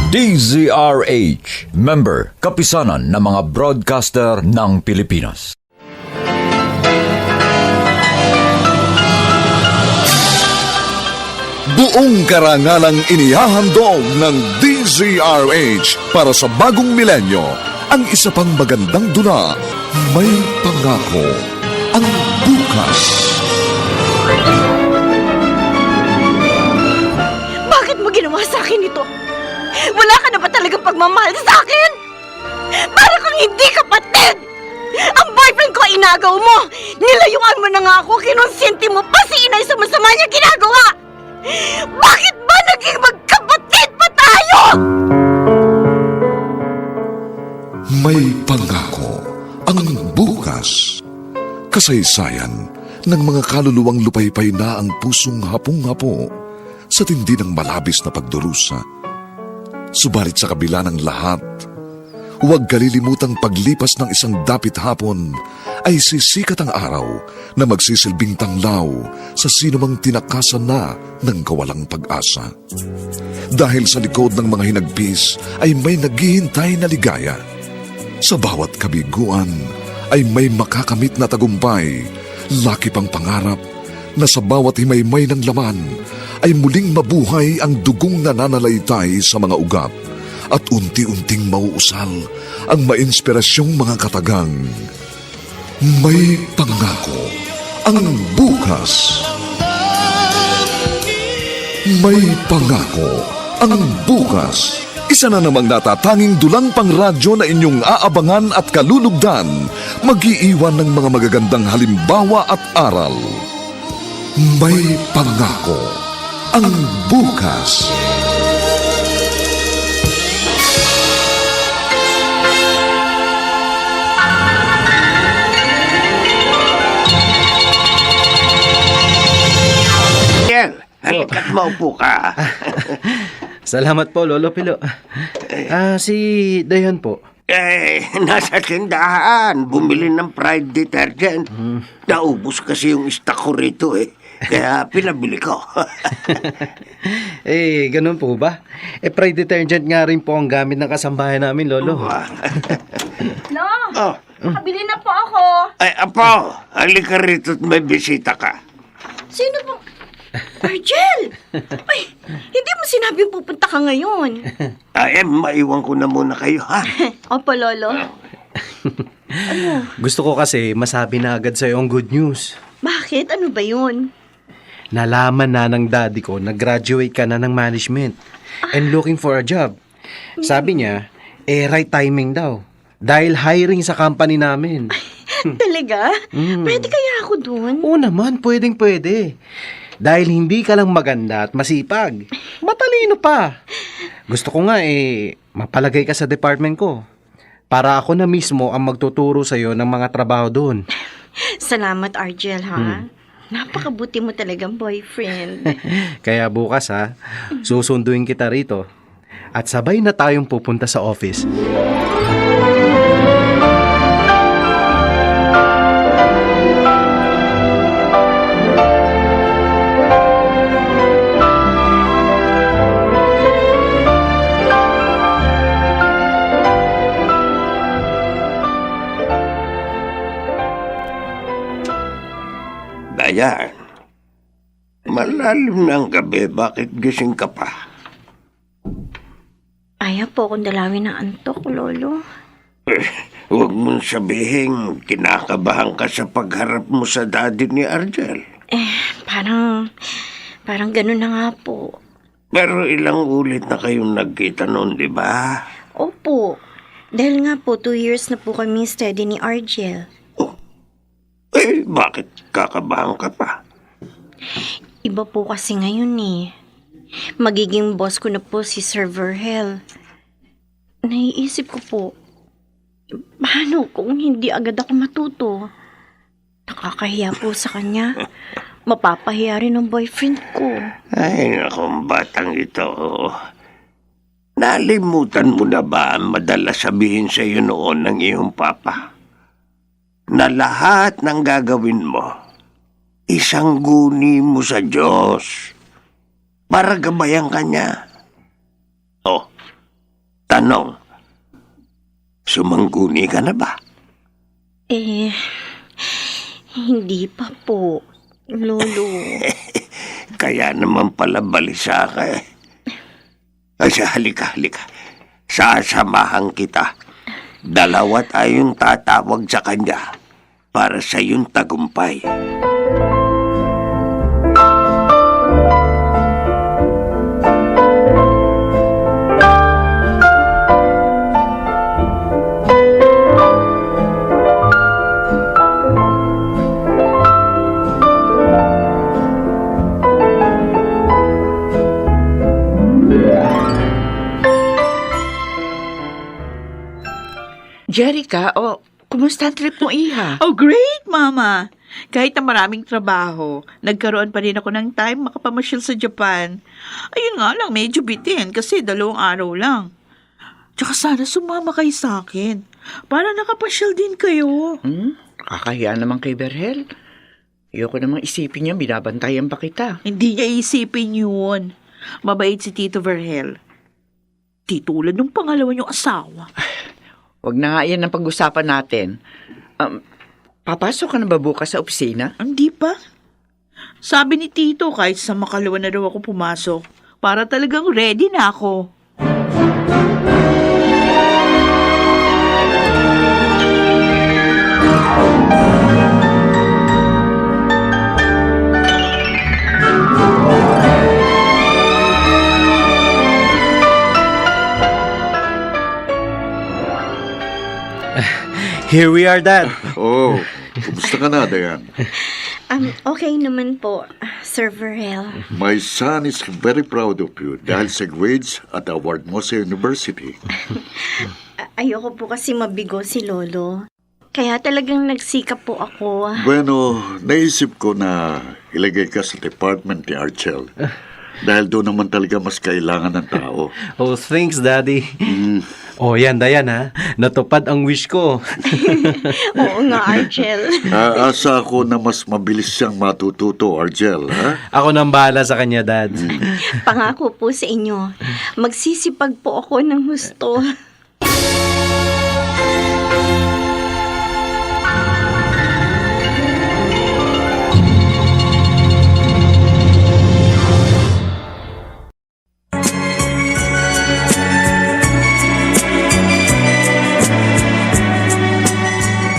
DZRH, member, kapisanan ng mga broadcaster ng Pilipinas. Buong karangalang inihahandog ng DZRH para sa bagong milenyo, ang isa pang magandang dula, May Pangako, ang bukas. Bakit mo ginawa sa akin ito? Wala ka na ba talagang pagmamahal sa akin? Para kang hindi kapatid! Ang boyfriend ko inagaw mo! Nilayuan mo na nga ako, kinonsinti mo pa si inay sa masama niya ginagawa! Bakit ba naging magkapatid pa tayo? May Pangako, ang bukas. Kasaysayan ng mga kaluluwang lupaypay na ang pusong hapong-hapo sa tindi ng malabis na pagdurusa. Subalit sa kabila ng lahat, huwag kalilimutang paglipas ng isang dapit hapon ay sisikat ang araw na magsisilbing tanglaw sa sinumang tinakasan na ng kawalang pag-asa. Dahil sa likod ng mga hinagpis ay may naghihintay na ligaya. Sa bawat kabiguan ay may makakamit na tagumpay, laki pang pangarap na sa bawat himaymay ng laman ay muling mabuhay ang dugong nananalaytay sa mga ugat at unti-unting mauusal ang mainspirasyong mga katagang. May Pangako, ang bukas. May Pangako, ang bukas. Isa na namang natatanging dulang pangradyo na inyong aabangan at kalulugdan, mag-iiwan ng mga magagandang halimbawa at aral. May Pangako, ang bukas. Halika't maupo ka. Salamat po, Lolo Pilo. Si Dayan po. Nasa tindahan. Bumili ng Pride detergent. Naubos kasi yung stock ko rito Kaya pinabili ko. Ganun po ba? Pride detergent nga rin po ang gamit ng kasambahay namin, Lolo. No, Oh. nakabili na po ako. Ay, Apo, halika rito at may bisita ka. Sino pong... Argel! Ay, hindi mo sinabing pupunta ka ngayon. Maiwan ko na muna kayo, ha? Opo, Lolo. Gusto ko kasi masabi na agad sa'yo ang good news. Bakit? Ano ba yun? Nalaman na ng daddy ko na graduate ka na ng management and looking for a job. Sabi niya, right timing daw. Dahil hiring sa company namin. Talaga? Pwede kaya ako dun? Oo naman, pwedeng-pwede. Dahil hindi ka lang maganda at masipag. Matalino pa. Gusto ko nga mapalagay ka sa department ko. Para ako na mismo ang magtuturo sa'yo ng mga trabaho doon. Salamat, Argel, ha? Napakabuti mo talagang boyfriend. Kaya bukas susunduin kita rito. At sabay na tayong pupunta sa office. Ayan. Malalim na ang gabi. Bakit gising ka pa? Ayaw po akong dalawin ng antok, Lolo. Huwag mong sabihin, kinakabahan ka sa pagharap mo sa daddy ni Argel. Parang ganun na nga po. Pero ilang ulit na kayong nagkita noon, di ba? Opo. Dahil nga po, 2 years na po kami steady ni Argel. Bakit kakabahan ka pa? Iba po kasi ngayon Magiging boss ko na po si Sir Verhel. Naiisip ko po, paano kung hindi agad ako matuto? Nakakahiya po sa kanya. Mapapahiya rin ng boyfriend ko. Ay, nakong batang ito. Nalimutan mo na ba ang madalas sabihin sa iyo noon ng iyong papa? Na lahat ng gagawin mo, isang guni mo sa Diyos. para gabayan ka niya. Oh, tanong, sumangguni ka na ba? Hindi pa po, Lolo. Kaya naman pala balisa ka eh. Ay, halika. Sasamahan kita. 2 tayong tatawag sa kanya para sa iyong tagumpay. Jerica, kumusta ang trip mo, Iha? Oh, great, Mama! Kahit na maraming trabaho, nagkaroon pa rin ako ng time makapamasyal sa Japan. Ayun nga lang, medyo bitin kasi 2 araw lang. Tsaka sana sumama kayo sa akin para nakapasyal din kayo. Kakahiya naman kay Berhel. Ayoko namang isipin niya, binabantayan pa kita. Hindi niya isipin yun. Mabait si Tito Verhel. Di tulad ng pangalawa niyong asawa. Huwag na nga yan ang pag-usapan natin. Papasok ka na ba bukas sa opisina? Hindi pa. Sabi ni Tito kahit sa makalawa na daw ako pumasok para talagang ready na ako. Here we are, Dad. Oh, kumusta ka na, Dayan? Okay naman po, Sir Verhel. My son is very proud of you dahil sa grades at award mo sa university. Ayoko po kasi mabigo si Lolo. Kaya talagang nagsikap po ako. Bueno, naisip ko na ilagay ka sa department ni Archel. Dahil doon naman talaga mas kailangan ng tao. Oh, thanks, Daddy. Oh, yan, Dayan, ha? Natupad ang wish ko. Oo nga, Argel. Asa ako na mas mabilis siyang matututo, Argel, ha? Ako nang bahala sa kanya, Dad. Pangako po sa inyo, magsisipag po ako ng husto.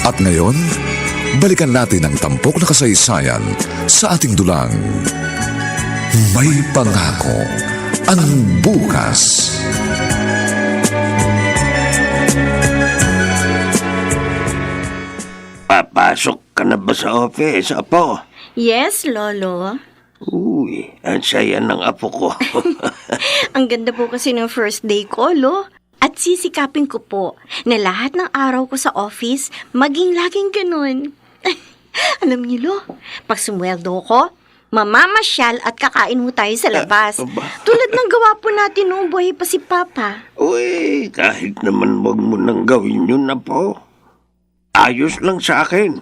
At ngayon, balikan natin ang tampok na kasaysayan sa ating dulang. May pangako ang bukas. Papasok ka na ba sa office, Apo? Yes, Lolo. Uy, ang saya ng apo ko. Ang ganda po kasi ng first day ko, Lo. At sisikapin ko po na lahat ng araw ko sa office maging laging ganun. Alam niyo, Lo, pag sumweldo ko, mamamasyal at kakain mo tayo sa labas. Tulad ng gawa po natin noong buhay pa si Papa. Uy, kahit naman wag mo nang gawin yun, Apo. Ayos lang sa akin.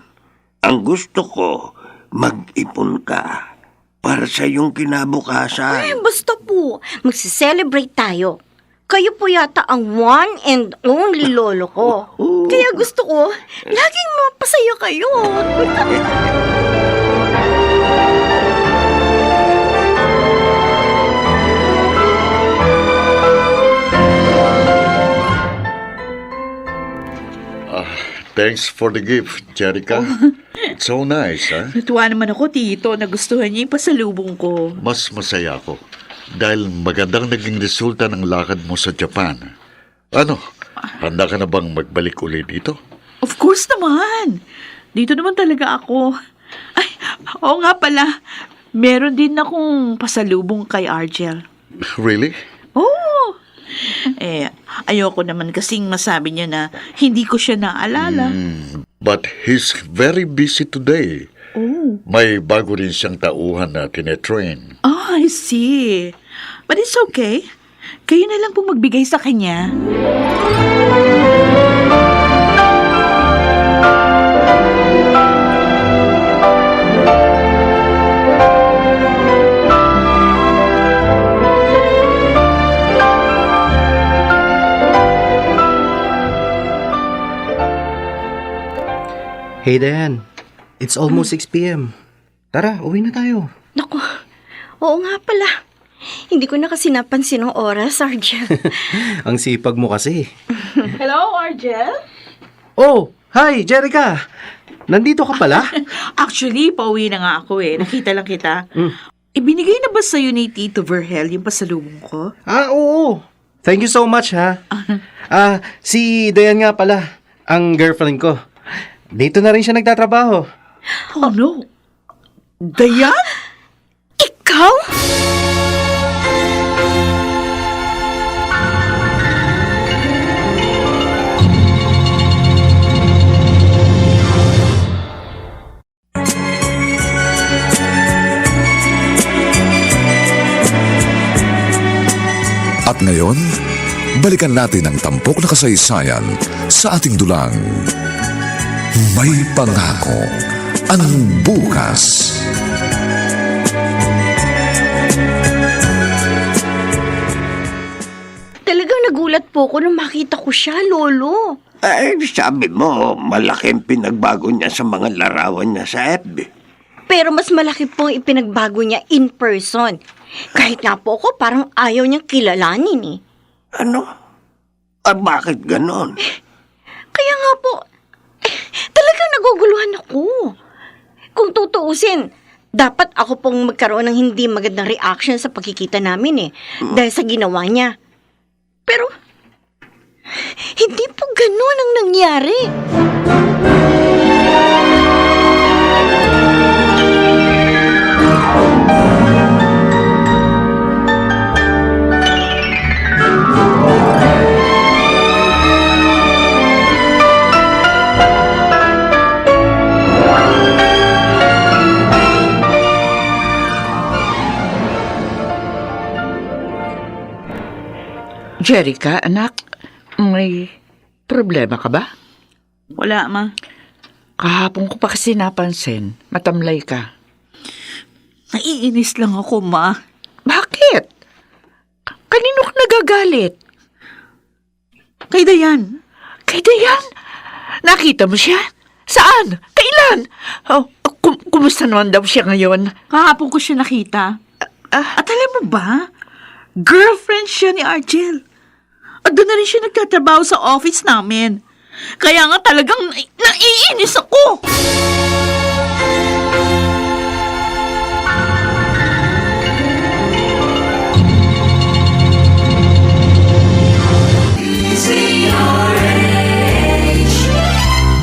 Ang gusto ko, mag-ipon ka para sa iyong kinabukasan. Basta po, magsiselebrate tayo. Kayo po yata ang one and only lolo ko. Kaya gusto ko, laging mapasaya kayo. Thanks for the gift, Jerica. It's so nice, ha? Natuwa naman ako, Tito, nagustuhan niya yung pasalubong ko. Mas masaya ako dahil magandang naging resulta ng lakad mo sa Japan. Ano, handa ka na bang magbalik ulit dito? Of course naman. Dito naman talaga ako. Ay, oo nga pala. Meron din akong pasalubong kay Argel. Really? Oo. Ayoko naman kasing masabi niya na hindi ko siya naalala. But he's very busy today. Oh. May bago rin siyang tauhan na tinetrain. Oh, I see. But it's okay. Kayo na lang po magbigay sa kanya. Hey Dayan, it's almost 6 p.m. Tara, uwi na tayo. Naku, oo nga pala. Hindi ko na kasi napansin ang oras, Argel. Ang sipag mo kasi. Hello, Argel? Oh, hi, Jerica. Nandito ka pala? Actually, pauwi na nga ako eh. Nakita lang kita. Ibinigay na ba sa'yo ni Tito Verhel yung pasalubong ko? Oo. Thank you so much, ha. Si Dayan nga pala, ang girlfriend ko. Dito na rin siya nagtatrabaho. Oh no. Dayan? Ikaw? At ngayon, balikan natin ang tampok na kasaysayan sa ating dulang. May pangako ang bukas. Talagang nagulat po ko nung makita ko siya, Lolo. Sabi mo, malaking pinagbago niya sa mga larawan niya sa FB. Pero mas malaki po ang ipinagbago niya in person. Kahit nga po ako, parang ayaw niyang kilalanin eh. Ano? Bakit ganon? Kaya nga po, talagang naguguluhan ako. Kung tutuusin, dapat ako pong magkaroon ng hindi magandang reaction sa pagkikita namin eh. Dahil sa ginawa niya. Pero, hindi po ganun ang nangyari. Jerica, anak, may problema ka ba? Wala, Ma. Kahapon ko pa kasi napansin, matamlay ka. Naiinis lang ako, Ma. Bakit? Kanino ka nagagalit? Kay Dayan. Kay Dayan? Nakita mo siya? Saan? Kailan? Oh, kumusta naman daw siya ngayon? Kahapon ko siya nakita. At alam mo ba, girlfriend siya ni Argel. At doon na rin siya nagtatrabaho sa office namin. Kaya nga talagang naiinis ako.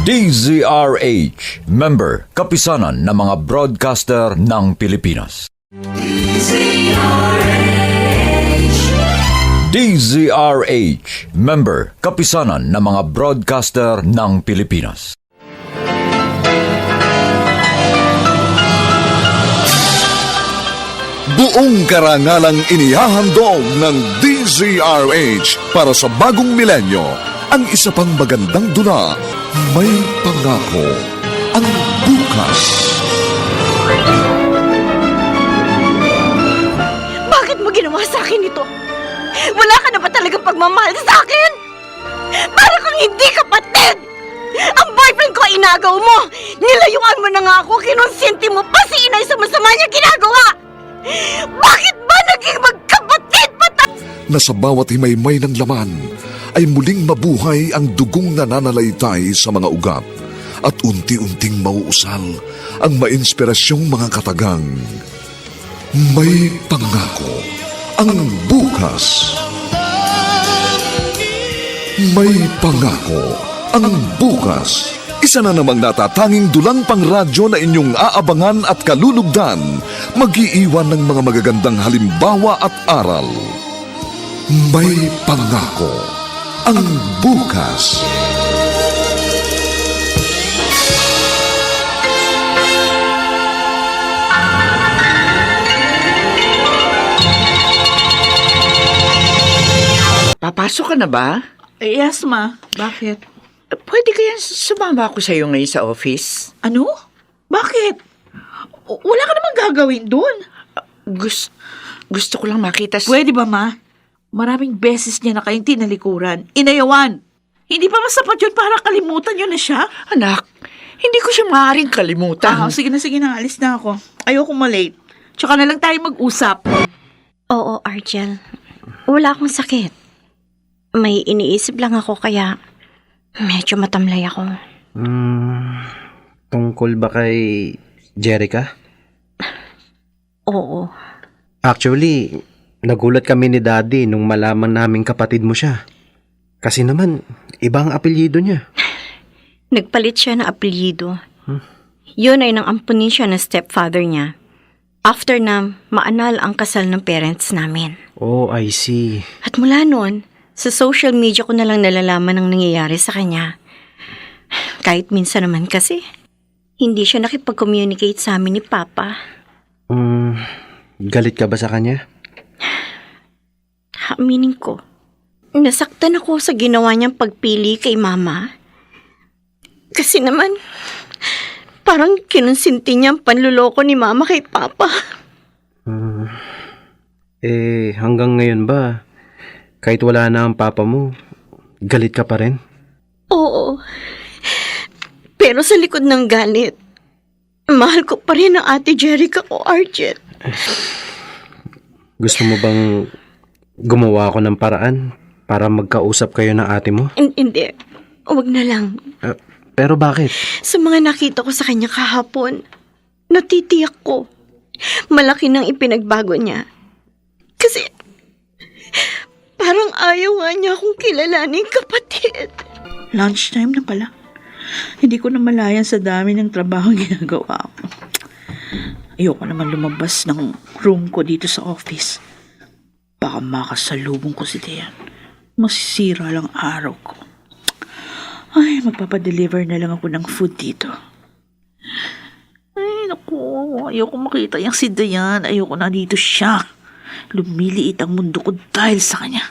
DZRH, member, kapisanan ng mga broadcaster ng Pilipinas. DZRH, member, kapisanan ng mga broadcaster ng Pilipinas. Buong karangalang inihahandog ng DZRH para sa bagong milenyo ang isa pang magandang dula. May pangako ang bukas. Bakit mo ginawa sa akin ito? Wala ka na ba talagang pagmamahal sa akin? Para kang hindi kapatid! Ang boyfriend ko inagaw mo! Nilayuan mo na nga ako, kinonsinti mo pa si inay sa masama niya ginagawa! Bakit ba naging magkapatid pa tayo? Na sa bawat himaymay ng laman ay muling mabuhay ang dugong nananalaytay sa mga ugat at unti-unting mauusal ang mainspirasyong mga katagang. May pangako ang bukas. May pangako ang bukas. Isa na namang natatanging dulang pangradyo na inyong aabangan at kalulugdan, mag-iiwan ng mga magagandang halimbawa at aral. May pangako ang bukas. Papasok ka na ba? Yes, Ma. Bakit? Pwede kaya sumama ako sa'yo ngayon sa office? Ano? Bakit? Wala ka namang gagawin doon. Gusto ko lang makita Pwede ba, Ma? Maraming beses niya na kayong tinalikuran. Inayawan. Hindi pa masapat yun para kalimutan yun na siya? Anak, Hindi ko siya maaaring kalimutan. Sige na, alis na ako. Ayoko malate. Tsaka na lang tayo mag-usap. Oo, Argel. Wala akong sakit. May iniisip lang ako kaya medyo matamlay ako. Tungkol ba kay Jerica? Oo. Actually, nagulat kami ni Daddy nung malaman naming kapatid mo siya. Kasi naman, ibang apelyido niya. Nagpalit siya ng apelyido. Yun ay nang ampunin siya ng stepfather niya. After na maanal ang kasal ng parents namin. Oh, I see. At mula noon, sa social media ko na lang nalalaman ang nangyayari sa kanya. Kahit minsan naman kasi, hindi siya nakipag-communicate sa amin ni Papa. Galit ka ba sa kanya? Aminin ko, nasaktan ako sa ginawa niyang pagpili kay Mama. Kasi naman, parang kinonsinti niya ang panluloko ni Mama kay Papa. Hanggang ngayon ba, kahit wala na ang papa mo, galit ka pa rin? Oo. Pero sa likod ng galit, mahal ko pa rin ang ate Jerica o Argel. Gusto mo bang gumawa ako ng paraan para magkausap kayo ng ate mo? Hindi, huwag na lang. Pero bakit? Sa mga nakita ko sa kanya kahapon, natitiyak ko, malaki nang ipinagbago niya. Kasi, parang ayaw nga niya akong kilalaning kapatid. Lunchtime na pala. Hindi ko na malayan sa dami ng trabaho ginagawa ko. Ayoko naman lumabas ng room ko dito sa office. Baka makasalubong ko si Dayan. Masisira lang araw ko. Ay, magpapadeliver na lang ako ng food dito. Ay, naku. Ayoko makita yung si Dayan. Ayoko na dito siya. Lumiliit ang mundo ko dahil sa kanya.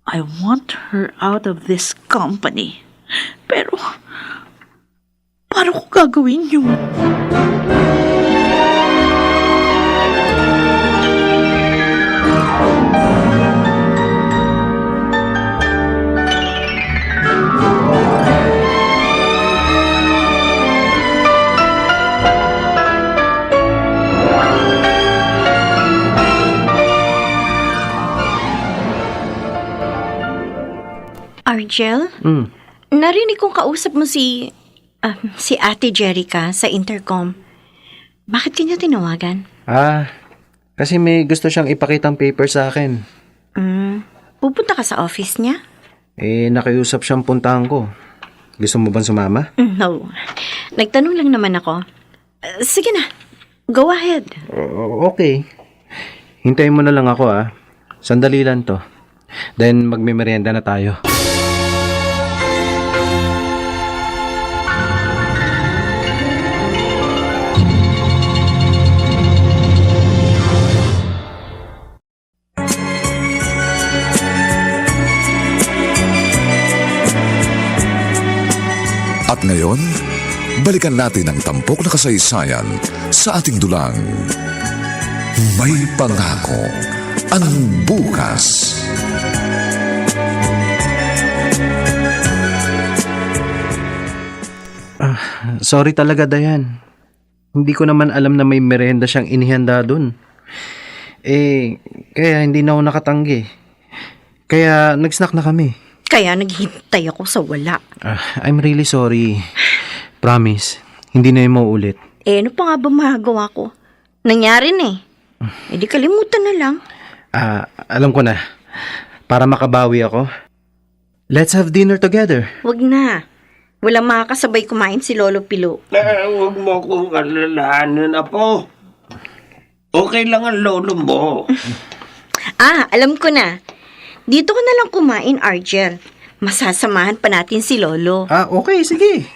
I want her out of this company. Pero, paano ko gagawin yun? Argel, narinig kong kausap mo si Ate Jerica sa intercom. Bakit kanya tinawagan? Kasi may gusto siyang ipakitang paper sa akin. Pupunta ka sa office niya? Nakiusap siyang puntahan ko. Gusto mo bang sumama? No. Nagtanong lang naman ako. Sige na. Go ahead. Okay. Hintayin mo na lang ako Sandali lang to. Then magme-merienda na tayo. At ngayon, balikan natin ang tampok na kasaysayan sa ating dulang. May pangako ang bukas. Sorry talaga, Dayan. Hindi ko naman alam na may merienda siyang inihanda dun. Kaya hindi na ako nakatanggi. Kaya nag-snack na kami. Kaya naghintay ako sa wala. I'm really sorry. Promise, hindi na yung mauulit. Ano pa nga ba magagawa ko? Nangyari na di kalimutan na lang. Alam ko na. Para makabawi ako, let's have dinner together. Wag na. Walang makakasabay kumain si Lolo Pilo. Huwag mo kong alalahanin, Apo. Okay lang ang lolo mo. Alam ko na. Dito ka na lang kumain, Argel. Masasamahan pa natin si Lolo. Okay, sige.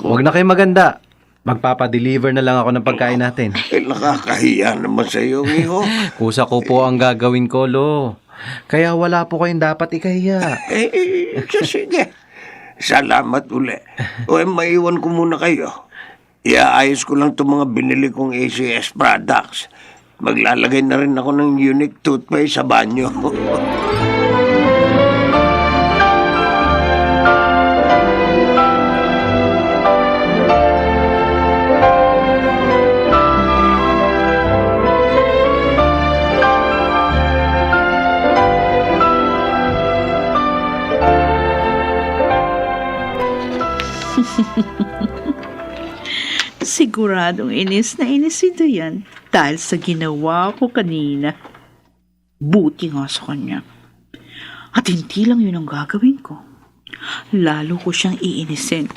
Huwag na kayo maganda. Magpapadeliver na lang ako ng pagkain natin. Nakakahiya naman sa iyo, iho. Kusa ko po ang gagawin ko, Lo. Kaya wala po kayong dapat ikahiya. Sige. Salamat uli. Maiwan ko muna kayo. Iaayos ko lang itong mga binili kong ACS products. Maglalagay na rin ako ng unique toothpaste sa banyo. Siguradong inis na inis si Dayan dahil sa ginawa ko kanina. Buti nga sa kanya. At hindi lang yun ang gagawin ko. Lalo ko siyang iinisin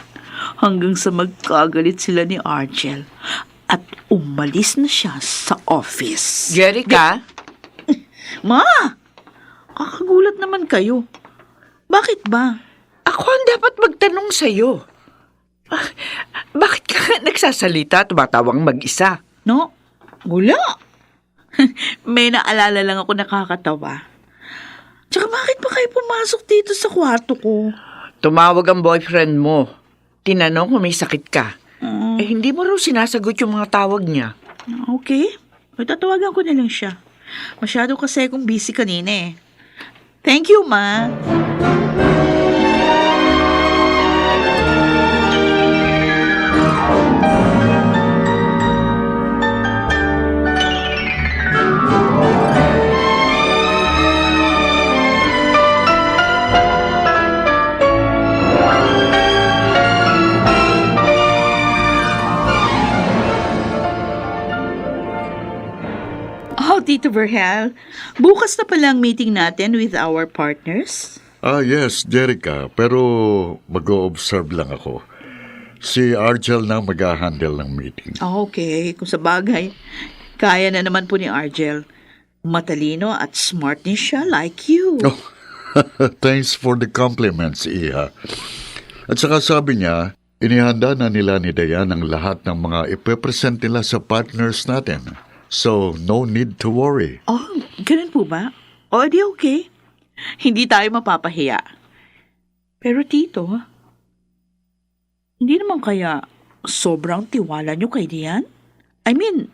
hanggang sa magkagalit sila ni Argel at umalis na siya sa office. Jerica? Ma! Kakagulat naman kayo. Bakit ba? Ako ang dapat magtanong sa'yo. Bakit ka nagsasalita at tumatawang mag-isa? No? Wala. May naalala lang ako nakakatawa. Tsaka bakit ba kayo pumasok dito sa kwarto ko? Tumawag ang boyfriend mo. Tinanong kung may sakit ka. Hindi mo raw sinasagot yung mga tawag niya. Okay. May tatawagan ko na lang siya. Masyado kasi akong busy kanina eh. Thank you, Ma. Oh, Tito Verhel, bukas na pala ang meeting natin with our partners. Yes, Jerica. Pero mag-o-observe lang ako. Si Argel na mag-handle ng meeting. Okay, kung sa bagay, kaya na naman po ni Argel. Matalino at smart din siya like you. Oh, thanks for the compliments, Iha. At saka sabi niya, inihanda na nila ni Dayan ang lahat ng mga ipepresent nila sa partners natin. So, no need to worry. Oh, ganun po ba? O, di okay. Hindi tayo mapapahiya. Pero Tito, hindi naman kaya sobrang tiwala niyo kay Dayan? I mean,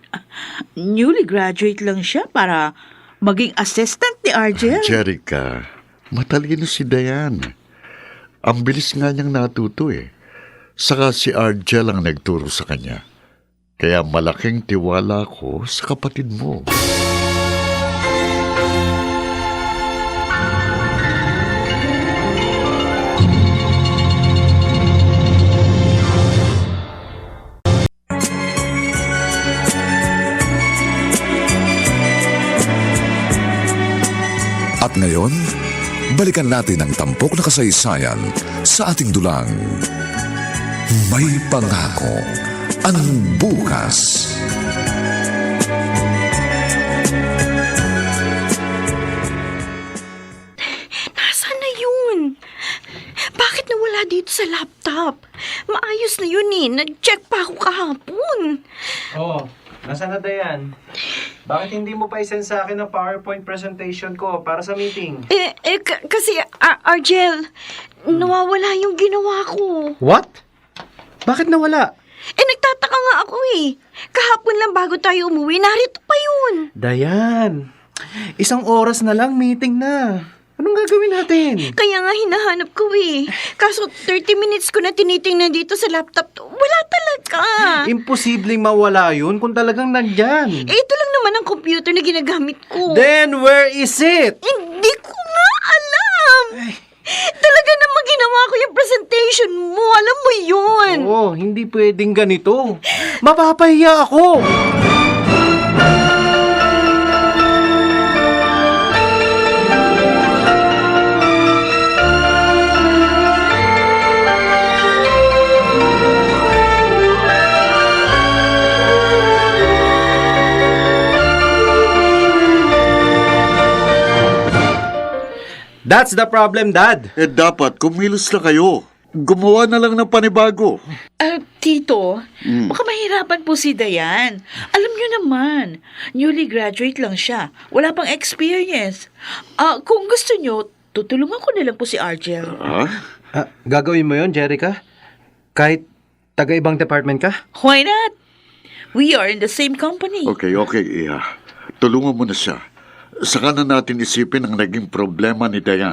newly graduate lang siya para maging assistant ni Argel. Jerica, matalino si Dayan. Ang bilis nga niyang natuto eh. Saka si Argel ang nagturo sa kanya. Kaya malaking tiwala ko sa kapatid mo. At ngayon, balikan natin ang tampok na kasaysayan sa ating dulang. May pangako ang bukas. Nasaan na yun? Bakit nawala dito sa laptop? Maayos na yun eh. Nag-check pa ako kahapon. Oh, nasaan na Dayan? Bakit hindi mo pa isend sa akin ang PowerPoint presentation ko para sa meeting? Kasi, Argel, nawawala yung ginawa ko. What? Bakit nawala? Nagtataka nga ako eh. Kahapon lang bago tayo umuwi, narito pa yun. Dayan, 1 oras na lang, meeting na. Anong gagawin natin? Kaya nga hinahanap ko eh. Kaso 30 minutes ko na tinitingnan dito sa laptop. Wala talaga. Imposibleng mawala yun kung talagang nandyan. Ito lang naman ang computer na ginagamit ko. Then where is it? Hindi ko nga alam. Talaga namang ginawa ko yung presentation mo. Alam mo yun. Oo, hindi pwedeng ganito. Mapapahiya ako. That's the problem, Dad. Dapat kumilos na kayo. Gumawa na lang ng panibago. Tito, baka mahirapan po si Dayan. Alam niyo naman, newly graduate lang siya. Wala pang experience. Kung gusto niyo, tutulungan ko na lang po si Argel. Gagawin mo yon, Jerica? Kahit taga-ibang department ka? Why not? We are in the same company. Okay, Iha. Tulungan mo na siya. Saka na natin isipin ang naging problema ni Dayan.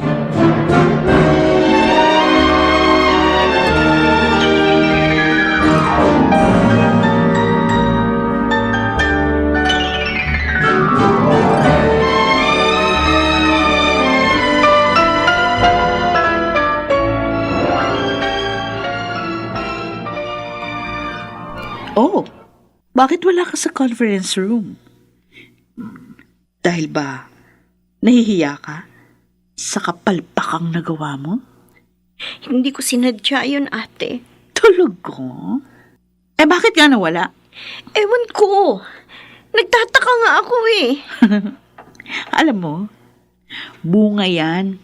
Oh, Bakit wala ka sa conference room? Dahil ba nahihiya ka sa kapalpakang nagawa mo? Hindi ko sinadya yun, ate. Talaga? Eh bakit nga nawala? Ewan ko. Nagtataka nga ako eh. Alam mo, bunga yan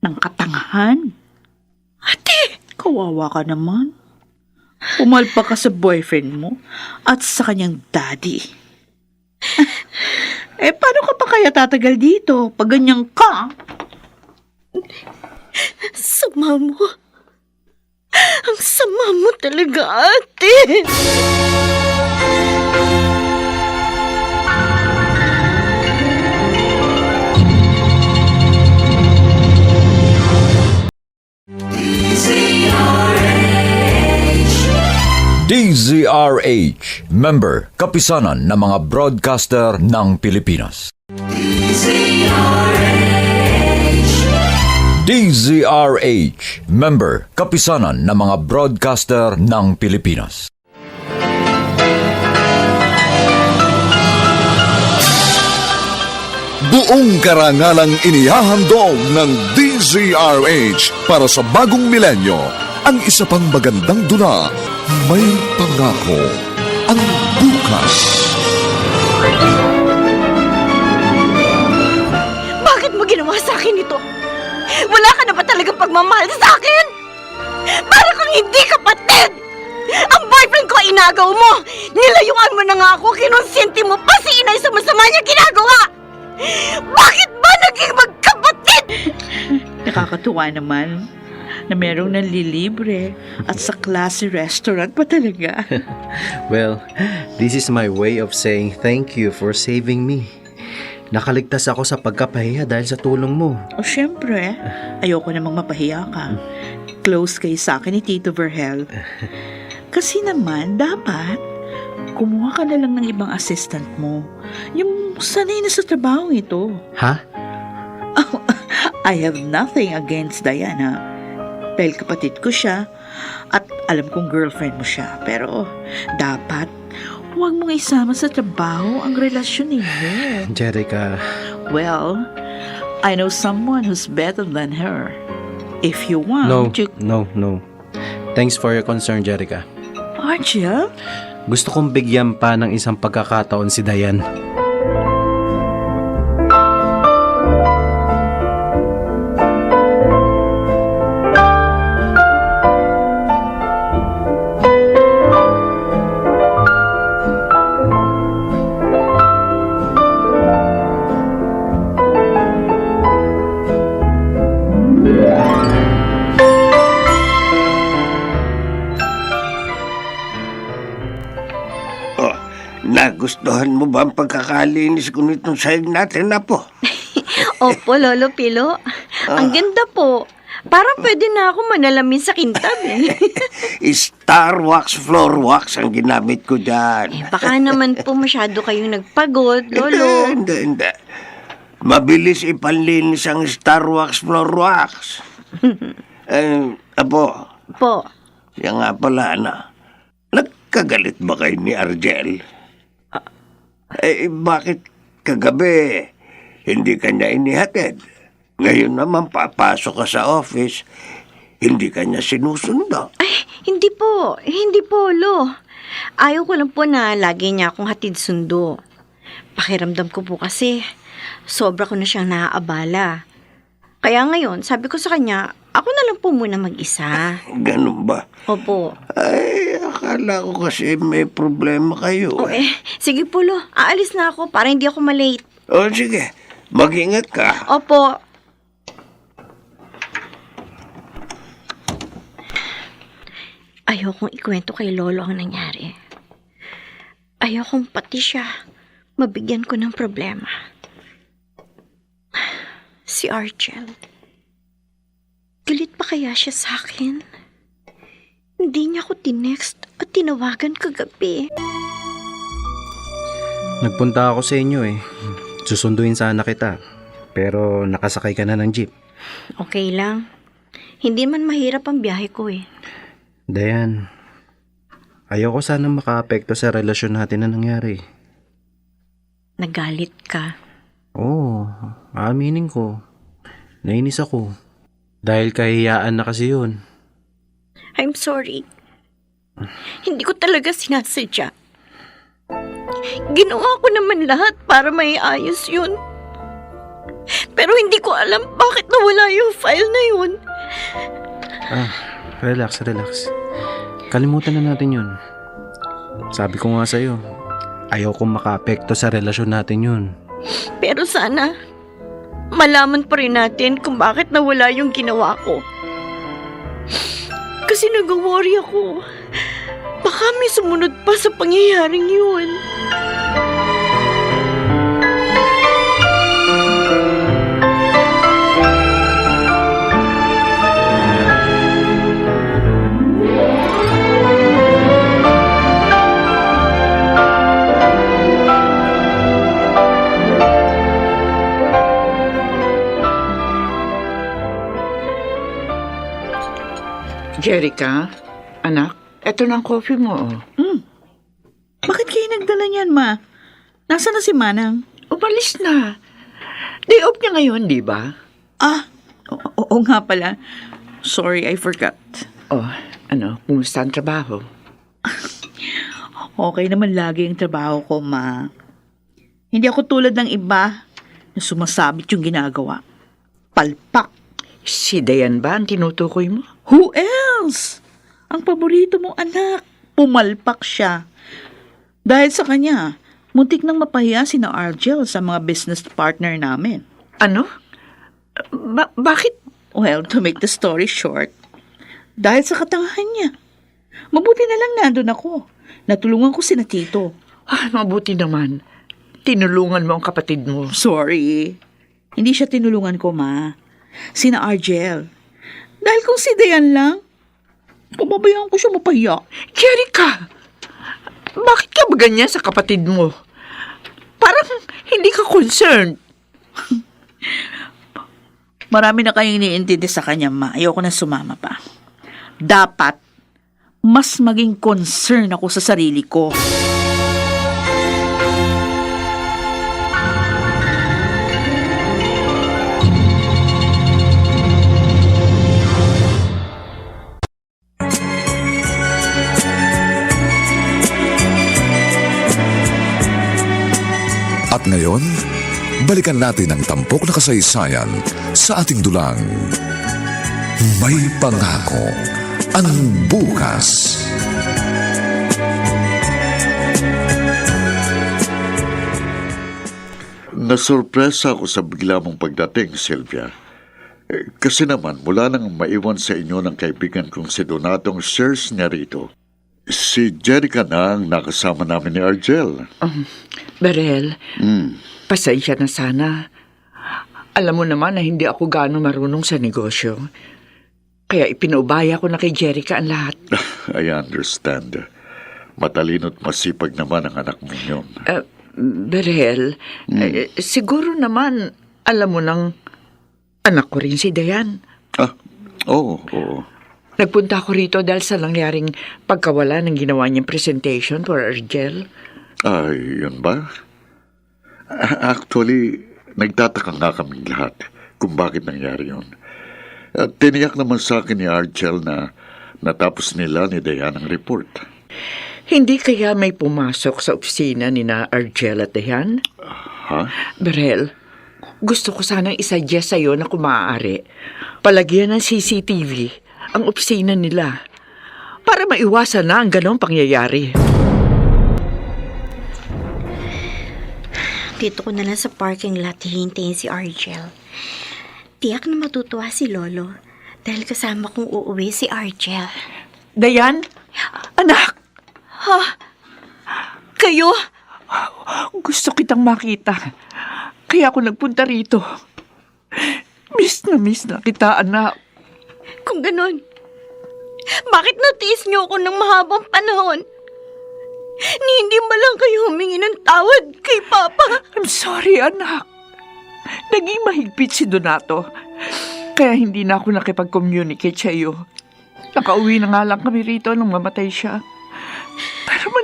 ng katangahan. Ate! Kawawa ka naman. Pumalpa ka sa boyfriend mo at sa kanyang daddy. Eh, paano ka pa kaya tatagal dito pag ganyan ka? Sama mo. Ang sama mo talaga, ate. DZRH, member, kapisanan ng mga broadcaster ng Pilipinas. DZRH, member, kapisanan ng mga broadcaster ng Pilipinas. Buong karangalang inihahandog ng DZRH para sa bagong milenyo. Ang isa pang magandang dula, may pangako ang bukas. Bakit mo ginawa sa akin ito? Wala ka na ba talagang pagmamahal sa akin? Para kang hindi kapatid! Ang boyfriend ko inagaw mo! Nilayuan mo na nga ako, kinonsinti mo pa si inay sa masama niya ginagawa! Bakit ba naging magkapatid? Nakakatuwa naman na merong nanlilibre at sa classy restaurant pa talaga. Well, this is my way of saying thank you for saving me. Nakaligtas ako sa pagkapahiya dahil sa tulong mo. O syempre, ayoko namang mapahiya ka. Close kayo sa akin ni Tito Verhel. Kasi naman, dapat kumuha ka na lang ng ibang assistant mo. Yung sanay na sa trabaho ito. Ha? I have nothing against Diana. Dahil kapatid ko siya at alam kong girlfriend mo siya. Pero dapat huwag mong isama sa trabaho ang relasyon ninyo. Jerica, Well, I know someone who's better than her. If you want, no. Thanks for your concern, Jerica. Archie? Gusto kong bigyan pa ng isang pagkakataon si Dayan. Oh, nagustuhan mo ba ang pagkakalinis ko nitong sahig natin, Apo? Opo, Lolo Pilo. Ang ganda po. Parang pwede na ako manalamin sa kintab eh. Star wax, floor wax ang ginamit ko dyan. Baka naman po masyado kayong nagpagod, Lolo. Hindi. Mabilis ipanlinis ang star wax, floor wax. Apo, Po. yan nga pala na. Nagkagalit ba kayo ni Argel? Bakit kagabi hindi kanya inihatid? Ngayon naman papasok ka sa office, hindi kanya sinusundo. Ay, hindi po. Hindi po, Lo. Ayaw ko lang po na lagi niya akong hatid sundo. Pakiramdam ko po kasi sobra ko na siyang naaabala. Kaya ngayon, sabi ko sa kanya, ako na lang po muna mag-isa. Ganun ba? Opo. Ay, akala ko kasi may problema kayo. Sige po, Lo. Aalis na ako para hindi ako malate. O sige, mag-ingat ka. Opo. Ayokong ikwento kay Lolo ang nangyari. Ayokong pati siya mabigyan ko ng problema. Si Archel. Galit pa kaya siya sa akin? Hindi niya ako tinext at tinawagan kagabi. Nagpunta ako sa inyo eh. Susunduin sana kita. Pero nakasakay ka na ng jeep. Okay lang. Hindi man mahirap ang biyahe ko eh. Dayan, Ayoko sana makaapekto sa relasyon natin na nangyari. Nagalit ka. Oo, aaminin ko. Nainis ako. Dahil kahiyaan na kasi yun. I'm sorry. Hindi ko talaga sinasadya. Ginawa ko naman lahat para maiayos yun. Pero hindi ko alam bakit nawala yung file na yun. Relax. Kalimutan na natin yun. Sabi ko nga sa'yo, ayaw kong makaapekto sa relasyon natin yun. Pero sana, malaman pa rin natin kung bakit nawala yung ginawa ko. Kasi nag-worry ako. Baka may sumunod pa sa pangyayaring yun. Jerica, anak, eto na ang coffee mo. Bakit kayo nagdala niyan, Ma? Nasaan na si Manang? Umalis na. Day off niya ngayon, di ba? Oo nga pala. Sorry, I forgot. Oh, kumusta ang trabaho? Okay naman lagi ang trabaho ko, Ma. Hindi ako tulad ng iba na sumasabit yung ginagawa. Palpak. Si Dayan ba ang tinutukoy mo? Who else? Ang paborito mong anak. Pumalpak siya. Dahil sa kanya, muntik nang mapahiya si na Argel sa mga business partner namin. Ano? Bakit? Well, to make the story short, dahil sa katangahan niya. Mabuti na lang nandun ako. Natulungan ko sina Tito. Mabuti naman. Tinulungan mo ang kapatid mo. Sorry. Hindi siya tinulungan ko, Ma. Sina Argel. Dahil kung si Dayan lang, pababayaan ko siya mapahiya. Jerica! Bakit ka ba ganyan sa kapatid mo? Parang hindi ka concerned. Marami na kayong iniintindi sa kanya, Ma. Ayoko na sumama pa. Dapat, mas maging concern ako sa sarili ko. At ngayon, balikan natin ang tampok na kasaysayan sa ating dulang. May pangako ang bukas. Nasurpresa ako sa bigla mong pagdating, Sylvia. Kasi naman, mula nang maiwan sa inyo ng kaibigan kong si Donatong shares niya rito, si Jerica na ang nakasama namin ni Argel. Berel, pasensya na sana. Alam mo naman na hindi ako gaano marunong sa negosyo. Kaya ipinaubaya ko na kay Jerica ang lahat. I understand. Matalino't masipag naman ang anak mo yun. Berel, siguro naman alam mo nang anak ko rin si Dayan. Oo. Nagpunta ako rito dahil sa nangyaring pagkawala ng ginawa niyang presentation for Argel. Ay, yun ba? Actually, nagtataka nga kaming lahat kung bakit nangyari yun. At tiniyak naman sa akin ni Argel na natapos nila ni Dayan ang report. Hindi kaya may pumasok sa opisina ni na Argel at Dayan? Ha? Berel, gusto ko sanang isuggest sa'yo na kung maaari, palagyan ng CCTV ang opisina nila para maiwasan na ang ganong pangyayari. Dito ko na lang sa parking lot hihintayin si Argel. Tiyak na matutuwa si Lolo dahil kasama kong uuwi si Argel. Dayan? Anak! Kayo? Gusto kitang makita. Kaya ako nagpunta rito. Miss na kita, anak. Kung ganun, bakit natiis niyo ako ng mahabang panahon? Ni hindi ba lang kayo humingi ng tawad kay Papa? I'm sorry, anak. Naging mahigpit si Donato. Kaya hindi na ako nakipag-communicate sa iyo. Nakauwi na nga lang kami rito nung mamatay siya.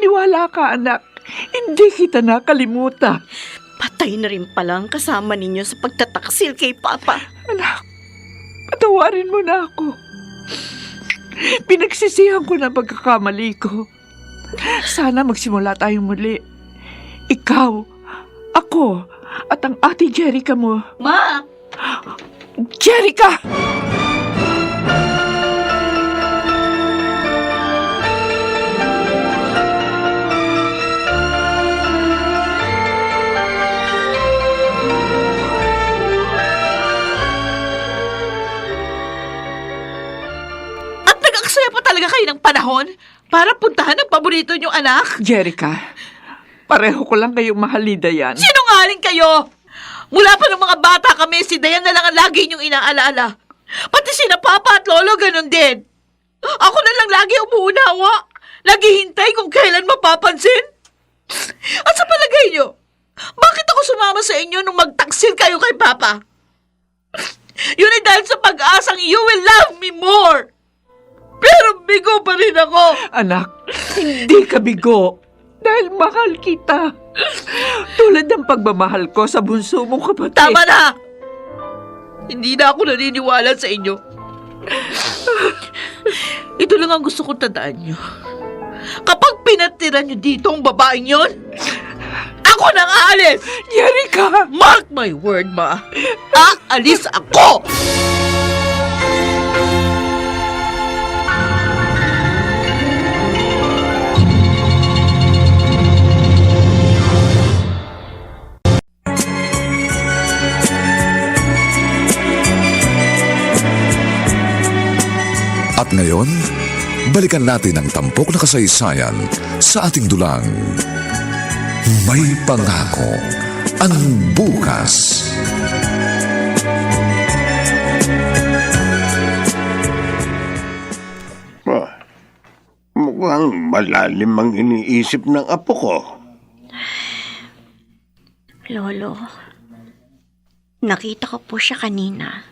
Maniwala ka, anak. Hindi kita nakalimutan. Patay na rin pala ang kasama ninyo sa pagtataksil kay Papa. Anak, patawarin mo na ako. Pinagsisihan ko na pagkakamali ko. Sana magsimula tayong muli. Ikaw, ako, at ang ate Jerica mo. Ma! Jerica! At nag-aksaya pa talaga kayo ng panahon para puntahan ang paborito niyong anak? Jerica, pareho ko lang kayong mahal ni Dayan. Sinungaling kayo! Mula pa ng mga bata kami, si Dayan na lang ang lagi niyong inaalaala. Pati sina Papa at Lolo ganun din. Ako na lang lagi umuunawa. Lagi hintay kung kailan mapapansin. At sa palagay niyo, bakit ako sumama sa inyo nung magtaksil kayo kay Papa? Yun ay dahil sa pag-asang you will love me more. Pero bigo pa rin ako. Anak, hindi ka bigo. Dahil mahal kita. Tulad ng pagmamahal ko sa bunso mong kapatid. Tama na! Hindi na ako naniniwala sa inyo. Ito lang ang gusto kong tandaan nyo. Kapag pinatiran nyo dito ang babaeng yon, ako nang aalis! Jerica! Mark my word, ma. Aalis ako! At ngayon, balikan natin ang tampok na kasaysayan sa ating dulang. May pangako ang bukas. Mukhang malalim ang iniisip ng apo ko. Lolo, nakita ko po siya kanina.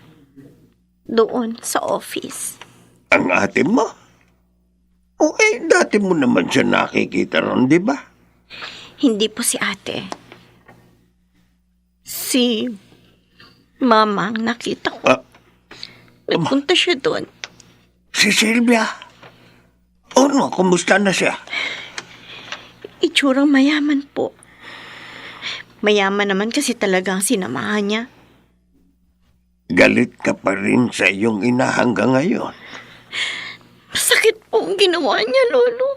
Doon sa office. Ang ate mo? O dati mo naman siya nakikita ron, di ba? Hindi po si ate. Si Mama ang nakita ko. Nagpunta siya doon. Si Sylvia? Ano, kumusta na siya? Itsurang mayaman po. Mayaman naman kasi talaga ang sinamahan niya. Galit ka pa rin sa iyong ina hanggang ngayon. Masakit po ang ginawa niya, Lolo.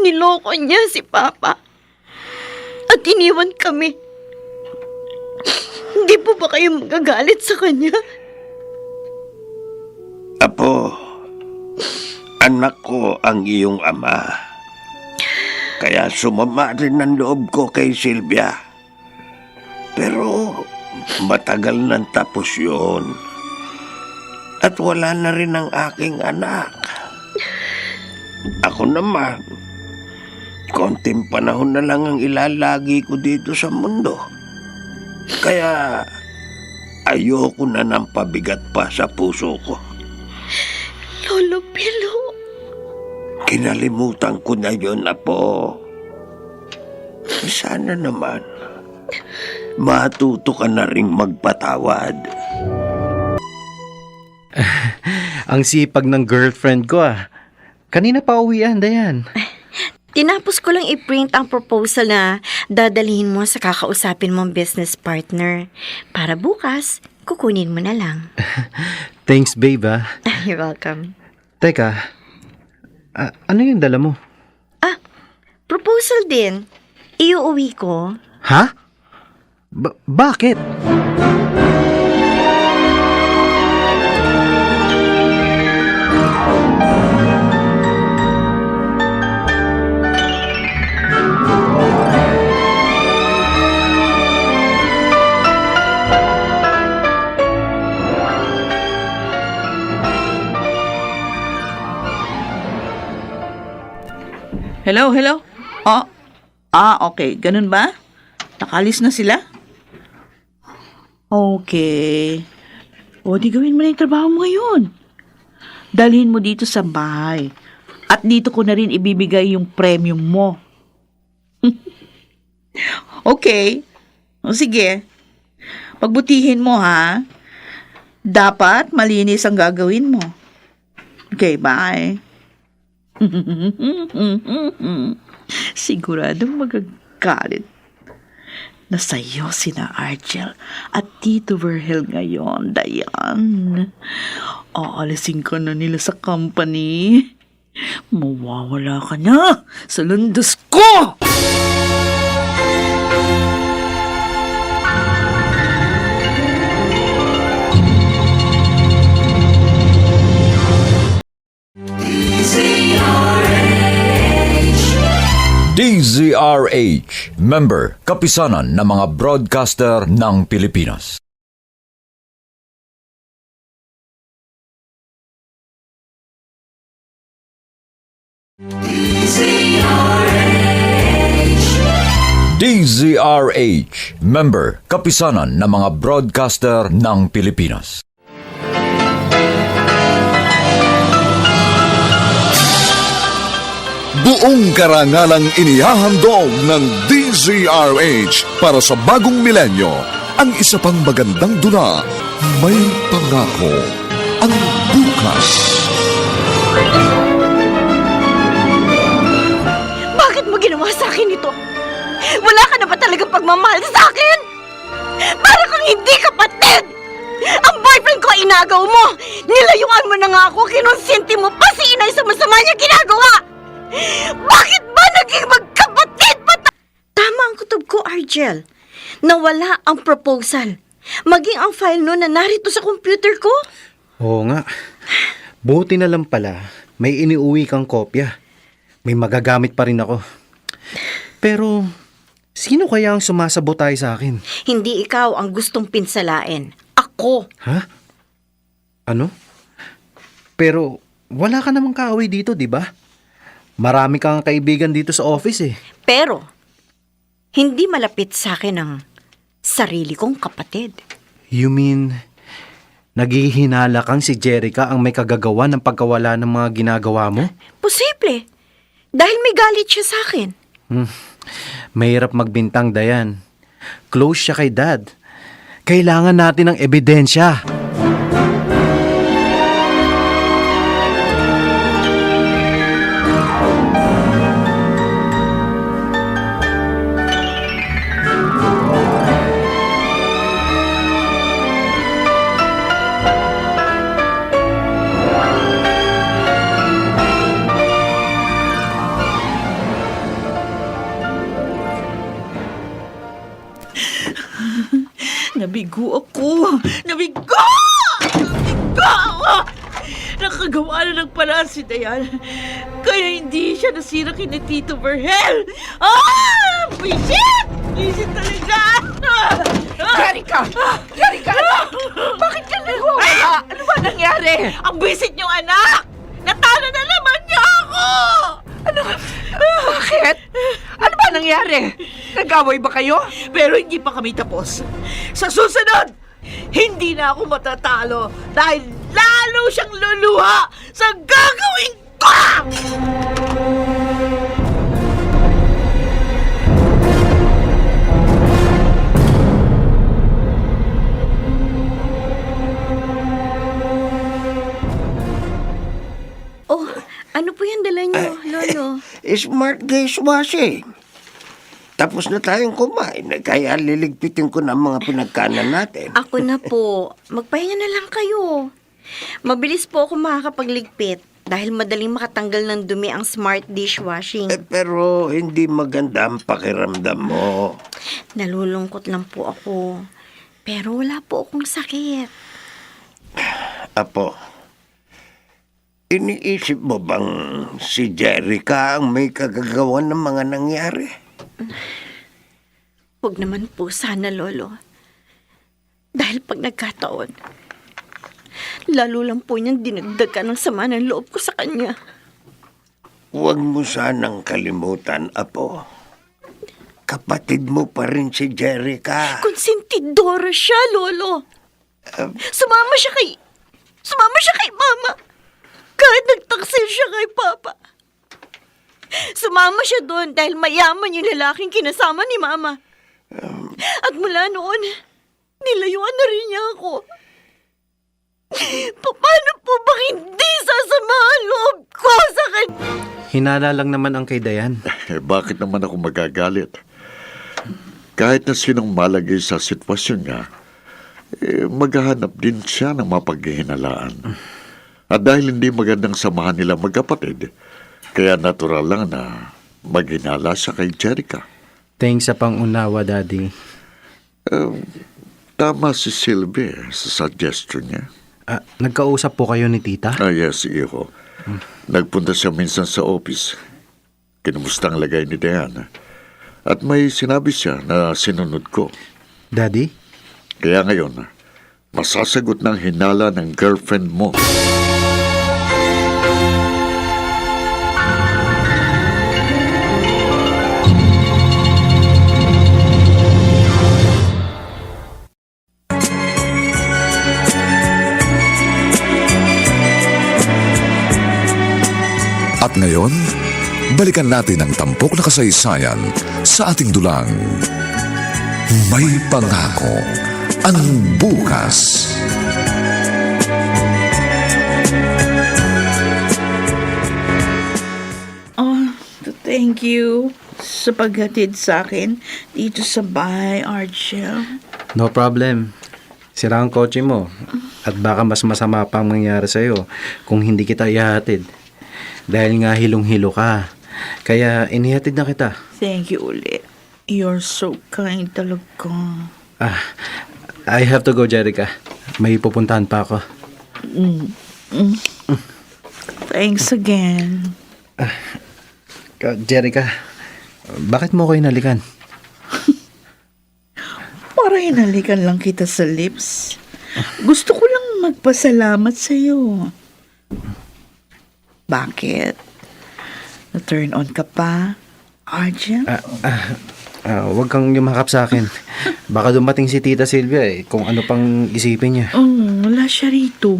Niloko niya si Papa. At iniwan kami. Hindi po ba kayo magagalit sa kanya? Apo, anak ko ang iyong ama. Kaya sumama rin ang loob ko kay Sylvia. Pero matagal nang tapos yun. At wala na rin ang aking anak. Ako naman, konting panahon na lang ang ilalagi ko dito sa mundo. Kaya ayoko na ng pabigat pa sa puso ko. Lolo Pilo. Kinalimutan ko na yun, Apo. Sana naman matuto ka na ring magpatawad. Ang sipag ng girlfriend ko Kanina pa uwian, Dayan. Tinapos ko lang i-print ang proposal na dadalhin mo sa kakausapin mong business partner. Para bukas, kukunin mo na lang. Thanks, babe You're welcome. Teka, ano yung dala mo? Proposal din. Iuuwi ko. Ha? Bakit? Hello? Okay. Ganun ba? Nakalis na sila? Okay. O, di gawin mo na yung trabaho mo ngayon. Dalhin mo dito sa bahay. At dito ko na rin ibibigay yung premium mo. Okay. O sige. Pagbutihin mo, ha? Dapat malinis ang gagawin mo. Okay, bye. Siguradong magagalit na sa'yo sina Argel at Tito Virgil ngayon, Dayan. Aalisin ka na nila sa company. Mawawala ka na sa landas ko! DZRH, member, kapisanan ng mga broadcaster ng Pilipinas. DZRH, member, kapisanan ng mga broadcaster ng Pilipinas. Buong karangalang inihahandog ng DZRH para sa bagong milenyo, ang isa pang magandang dula, May Pangako, ang bukas. Bakit mo ginawa sa akin ito? Wala ka na ba talagang pagmamahal sa akin? Para kang hindi kapatid! Ang boyfriend ko inagaw mo! Nilayuan mo na nga ako, kinonsinti mo pa si inay sa masama niya ginagawa! Bakit ba naging magkapatid pa Tama ang kutob ko, Argel. Nawala ang proposal. Maging ang file nun na narito sa computer ko. Oo nga. Buti na lang pala, may iniuwi kang kopya. May magagamit pa rin ako. Pero, sino kaya ang sumasabotay sa akin? Hindi ikaw ang gustong pinsalain. Ako. Ha? Ano? Pero, wala ka namang kaaway dito, di ba? Marami kang kaibigan dito sa office eh. Pero, hindi malapit sa akin ang sarili kong kapatid. You mean, naghihinala kang si Jerica ang may kagagawa ng pagkawala ng mga ginagawa mo? Posible. Dahil may galit siya sa akin. Mahirap magbintang, Dayan. Close siya kay Dad. Kailangan natin ng ebidensya. Nabigo ako! Nabigo! Nabigo ako! Nakagawa na ng paraan si Dayan. Kaya hindi siya nasira kay Tito Virgil. Ah! Visit! Visit talaga! Jerica! Jerica, anak! Bakit ka nagwawala? Ano ba nangyari? Ang visit niyong anak! Natalo na naman niya ako! Ano? Bakit? Ano ba nangyari? Nag-away ba kayo? Pero hindi pa kami tapos. Sa susunod, hindi na ako matatalo dahil lalo siyang luluha sa gagawin ko! Oh, ano po yung dala niyo, Lolo? Smart dishwashing. Tapos na tayong kumain, kaya liligpitin ko na ang mga pinagkanan natin. Ako na po. Magpahinga na lang kayo. Mabilis po ako makakapagligpit dahil madaling makatanggal ng dumi ang smart dishwashing. Pero hindi maganda ang pakiramdam mo. Nalulungkot lang po ako. Pero wala po akong sakit. Apo, iniisip mo bang si Jerica ang may kagagawa ng mga nangyari? Huwag naman po sana, Lolo. Dahil pag nagkataon, lalo lang po niyang dinagdagan ng sama ng loob ko sa kanya. Huwag mo sanang kalimutan, Apo. Kapatid mo pa rin si Jerica. Konsentidora siya, Lolo. Sumama siya kay Mama. Kahit nagtaksil siya kay Papa. Sumama siya doon dahil mayaman yung lalaking kinasama ni Mama. At mula noon, nilayuan na rin niya ako. Paano po ba hindi sasama ang loob ko sa kanya? Hinala lang naman ang kay Dayan. Bakit naman ako magagalit? Kahit na sinong malagay sa sitwasyon niya, maghahanap din siya ng mapaghihinalaan. At dahil hindi magandang samahan nila magkapatid, kaya natural lang na maghinala siya kay Jerica. Thanks sa pangunawa, Daddy. Tama si Sylvie sa suggestion niya. Nagkausap po kayo ni Tita? Yes, iho. Nagpunta siya minsan sa office. Kinumusta ang lagay ni Diana. At may sinabi siya na sinunod ko. Daddy? Kaya ngayon, masasagot ng hinala ng girlfriend mo. At ngayon, balikan natin ang tampok na kasaysayan sa ating dulang. May pangako ang bukas. Oh, thank you sa paghatid sa akin dito sa bahay, Archel. No problem. Sira ang kotse mo. At baka mas masama pang mangyari sa'yo kung hindi kita ihatid. Dahil nga hilong-hilo ka. Kaya inihatid na kita. Thank you ulit. You're so kind talaga. I have to go, Jerica. May pupuntahan pa ako. Thanks again. Jerica, bakit mo ko inalikan? Para hinalikan lang kita sa lips. Gusto ko lang magpasalamat sa'yo. Bakit? Na-turn on ka pa, Arjun? Huwag kang yumakap sa akin. Baka dumating si Tita Sylvia kung ano pang isipin niya. Wala siya rito.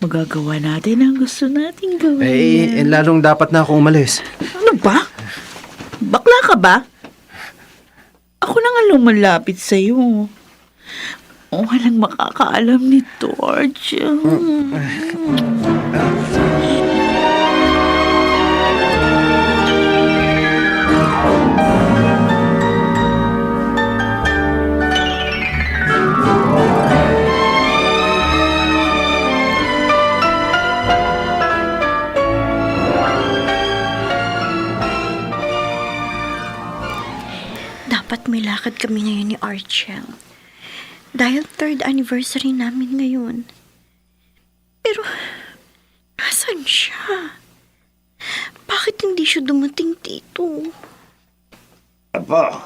Magagawa natin ang gusto nating gawin. Lalong dapat na ako umalis. Ano ba? Bakla ka ba? Ako na nga lumalapit sa'yo. Walang makakaalam nito, Arjun. Dapat may lakad kami ngayon ni Archel. Dahil 3rd anniversary namin ngayon. Pero, nasan siya? Bakit hindi siya dumating dito? Apo,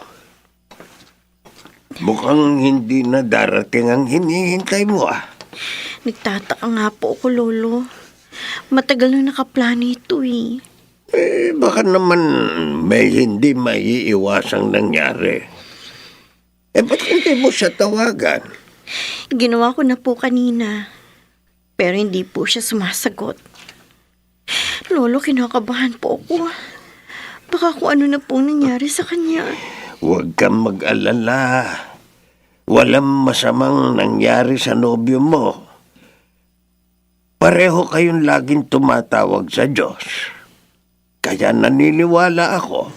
mukhang hindi na darating ang hinihintay mo ah. Nagtataka nga po ako, Lolo. Matagal na nakaplano ito eh. Baka naman may hindi maiiwasang nangyari. Ba't hindi mo siya tawagan? Ginawa ko na po kanina. Pero hindi po siya sumasagot. Lolo, kinakabahan po ako. Baka kung ano na pong nangyari sa kanya. Huwag kang mag-alala. Walang masamang nangyari sa nobyo mo. Pareho kayong laging tumatawag sa Diyos. Kaya naniniwala ako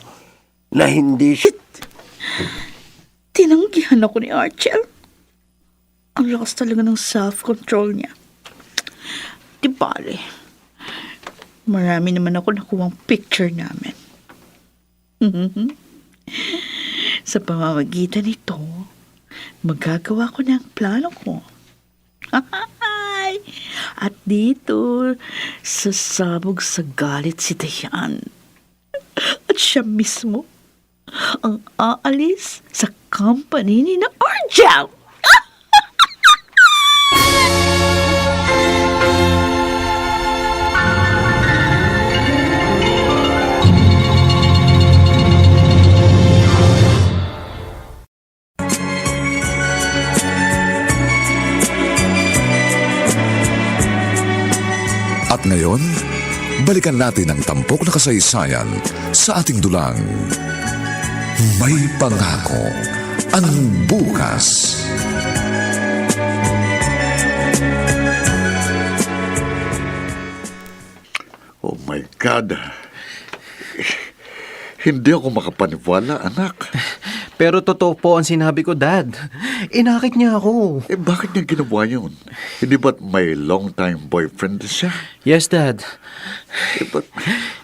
na hindi siya... Tinanggihan ako ni Archel. Ang lakas talaga ng self-control niya. Di bale. Marami naman ako nakuwang picture namin. Sa pamamagitan nito, magagawa ko ng plano ko. At dito, sasabog sa galit si Dayan. At siya mismo ang aalis sa company ni na Arjel. At ngayon, balikan natin ang tampok na kasaysayan sa ating dulang. May pangako ang bukas. Oh my God. Hindi ako makapaniwala, anak. Pero totoo po ang sinabi ko, Dad. Inakit niya ako. Bakit niya ginawa yun? Hindi ba't may long-time boyfriend siya? Yes, Dad. Ba't...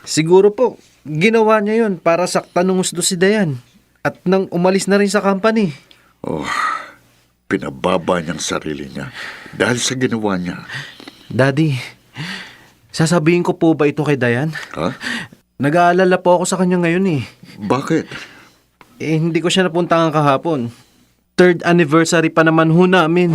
Siguro po, ginawa niya yun para saktan ng gusto si Dayan. At nang umalis na rin sa company. Oh, pinababa niyang sarili niya dahil sa ginawa niya. Daddy, sasabihin ko po ba ito kay Dayan? Ha? Nag-aalala po ako sa kanya ngayon eh. Bakit? Hindi ko siya napuntahan kahapon. 3rd anniversary pa naman ho namin.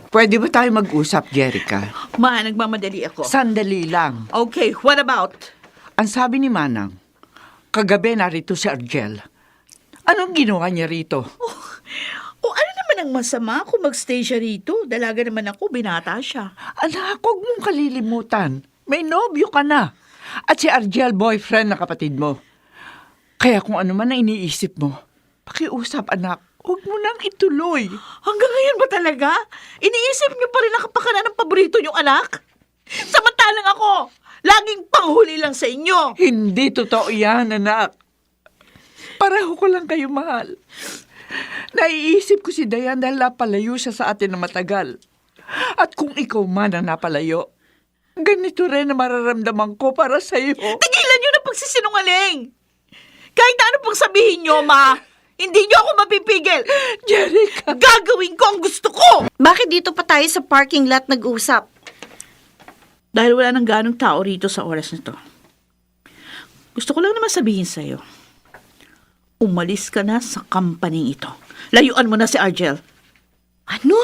Pwede ba tayo mag-usap, Jerica? Ma, nagmamadali ako. Sandali lang. Okay, what about? Ang sabi ni Manang, kagabi narito si Argel. Anong ginawa niya rito? O ano naman ang masama kung magstay siya rito? Dalaga naman ako, binata siya. Anak, huwag mong kalilimutan. May nobyo ka na. At si Argel, boyfriend na kapatid mo. Kaya kung ano man ang iniisip mo, pakiusap, anak. Huwag mo nang ituloy. Hanggang ngayon ba talaga? Iniisip niyo pa rin ang kapakanan ng paborito niyong anak? Samantalang ako, laging panghuli lang sa inyo. Hindi totoo yan, anak. Pareho ko lang kayo mahal. Naiisip ko si Dayan dahil napalayo siya sa atin na matagal. At kung ikaw man ang napalayo, ganito rin na mararamdaman ko para sa iyo. Tigilan niyo na pagsisinungaling. Kahit na ano pang sabihin niyo, Ma, hindi niyo ako mapipigil. Jerica! Gagawin ko ang gusto ko! Bakit dito pa tayo sa parking lot nag-usap? Dahil wala nang ganong tao rito sa oras na to. Gusto ko lang naman sabihin sa'yo. Umalis ka na sa company ito. Layuan mo na si Argel. Ano?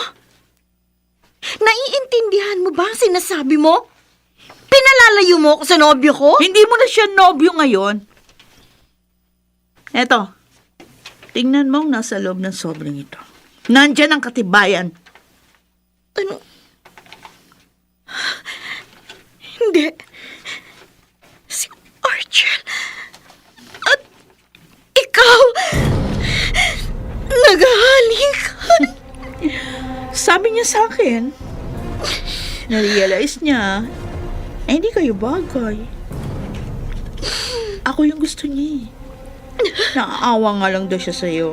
Naiintindihan mo ba ang sinasabi mo? Pinalalayo mo ako sa nobyo ko? Hindi mo na siya nobyo ngayon. Eto, tingnan mo ang nasa loob ng sobrang ito. Nandyan ang katibayan. Ano? Hindi. Si Argel. At ikaw, naghahalikan. Sabi niya sa akin, na-realize niya, hindi kayo bagay. Ako yung gusto niya. Naaawa nga lang daw siya sa'yo.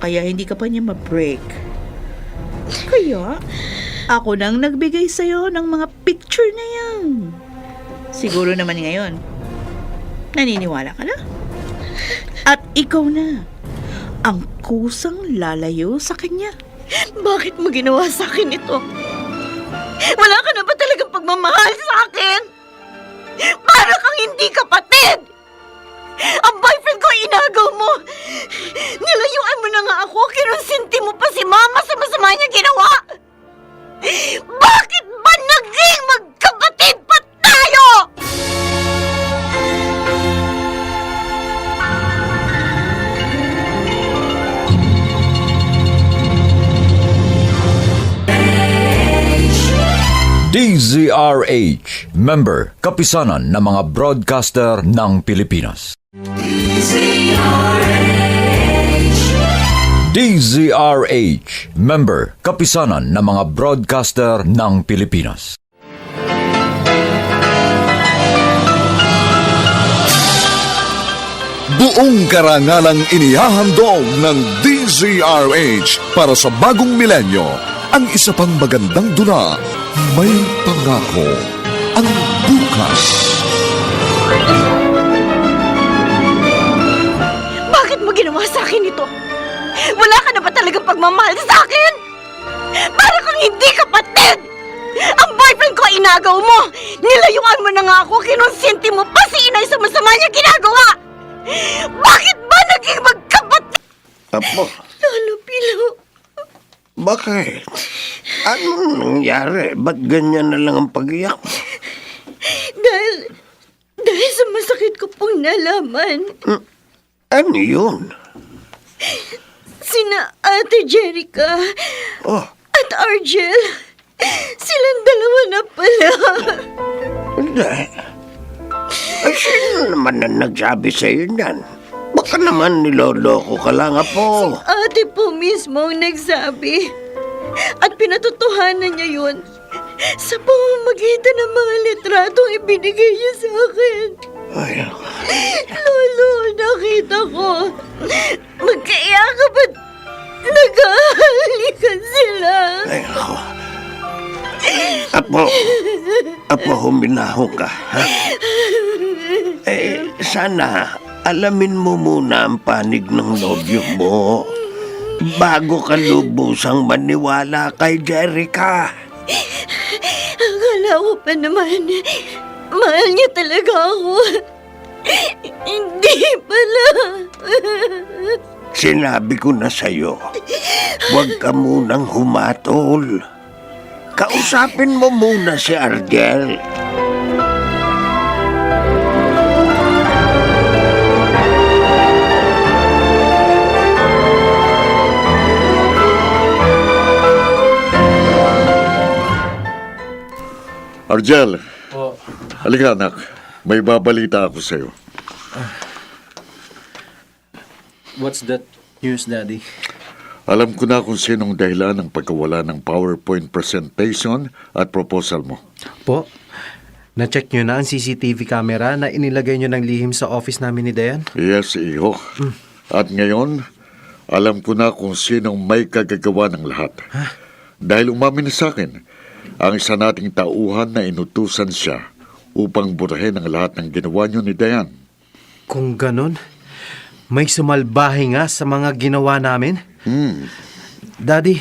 Kaya hindi ka pa niya ma-break. Kaya, ako nang nagbigay sa'yo ng mga picture na yan. Siguro naman ngayon, naniniwala ka na? At ikaw na, ang kusang lalayo sa kanya. Bakit mo ginawa sa akin ito? Wala ka na ba talagang pagmamahal sa akin? Para kang hindi kapatid! Ang boyfriend ko inagaw mo! Nilayuan mo na nga ako, kinonsinti mo pa si Mama sa masama niya ginawa! Bakit ba naging magkapatid pa tayo? DZRH, member, kapisanan ng mga broadcaster ng Pilipinas. DZRH, member, kapisanan ng mga broadcaster ng Pilipinas. Buong karangalang inihahandog ng DZRH para sa bagong milenyo. Ang isa pang magandang dula, may pangako ang bukas. Bakit mo ginawa sa akin ito? Wala ka na ba talagang pagmamahal sa akin? Para kang hindi kapatid! Ang boyfriend ko inagaw mo! Nilayuan mo na nga ako, kinonsinti mo pa si inay sa masama niya ginagawa! Bakit ba naging magkapatid? Apo, Lolo Pilo, bakit? Anong nangyari? Ba't ganyan na lang ang pag-iyak mo? dahil sa masakit ko pong nalaman, Ano yun? sina Ate Jerica Oh, at Argel, silang dalawa na pala. hindi. Ay, sino naman na nagsabi sa'yo niyan? Baka naman niloloko ka lang, Apo. Ate po mismo ang nagsabi. At pinatotohanan niya yun sa pamamagitan ng mga litratong ibinigay niya sa akin. Ay, Lolo, nakita ko. Magkaiyakap at nag-ahalikan sila. ay, ako. Apo, huminahon ka, ha? Sana alamin mo muna ang panig ng nobyo mo bago ka lubusang maniwala kay Jerica. Akala ko pa naman, mahal niya talaga ako. Hindi pala. Sinabi ko na sa'yo, huwag ka munang humatol. Kausapin mo muna si Argel. Argel, halika anak. May babalita ako sa'yo. What's that news, Daddy? Alam ko na kung sinong dahilan ng pagkawala ng PowerPoint presentation at proposal mo. Po, na-check nyo na ang CCTV camera na inilagay nyo ng lihim sa office namin ni Dayan? Yes, iho. At ngayon, alam ko na kung sinong may kagagawa ng lahat. Dahil umamin na sa akin, ang isa nating tauhan na inutusan siya upang burahin ang lahat ng ginawa nyo ni Dayan. Kung ganon, may sumalbahe nga sa mga ginawa namin? Daddy,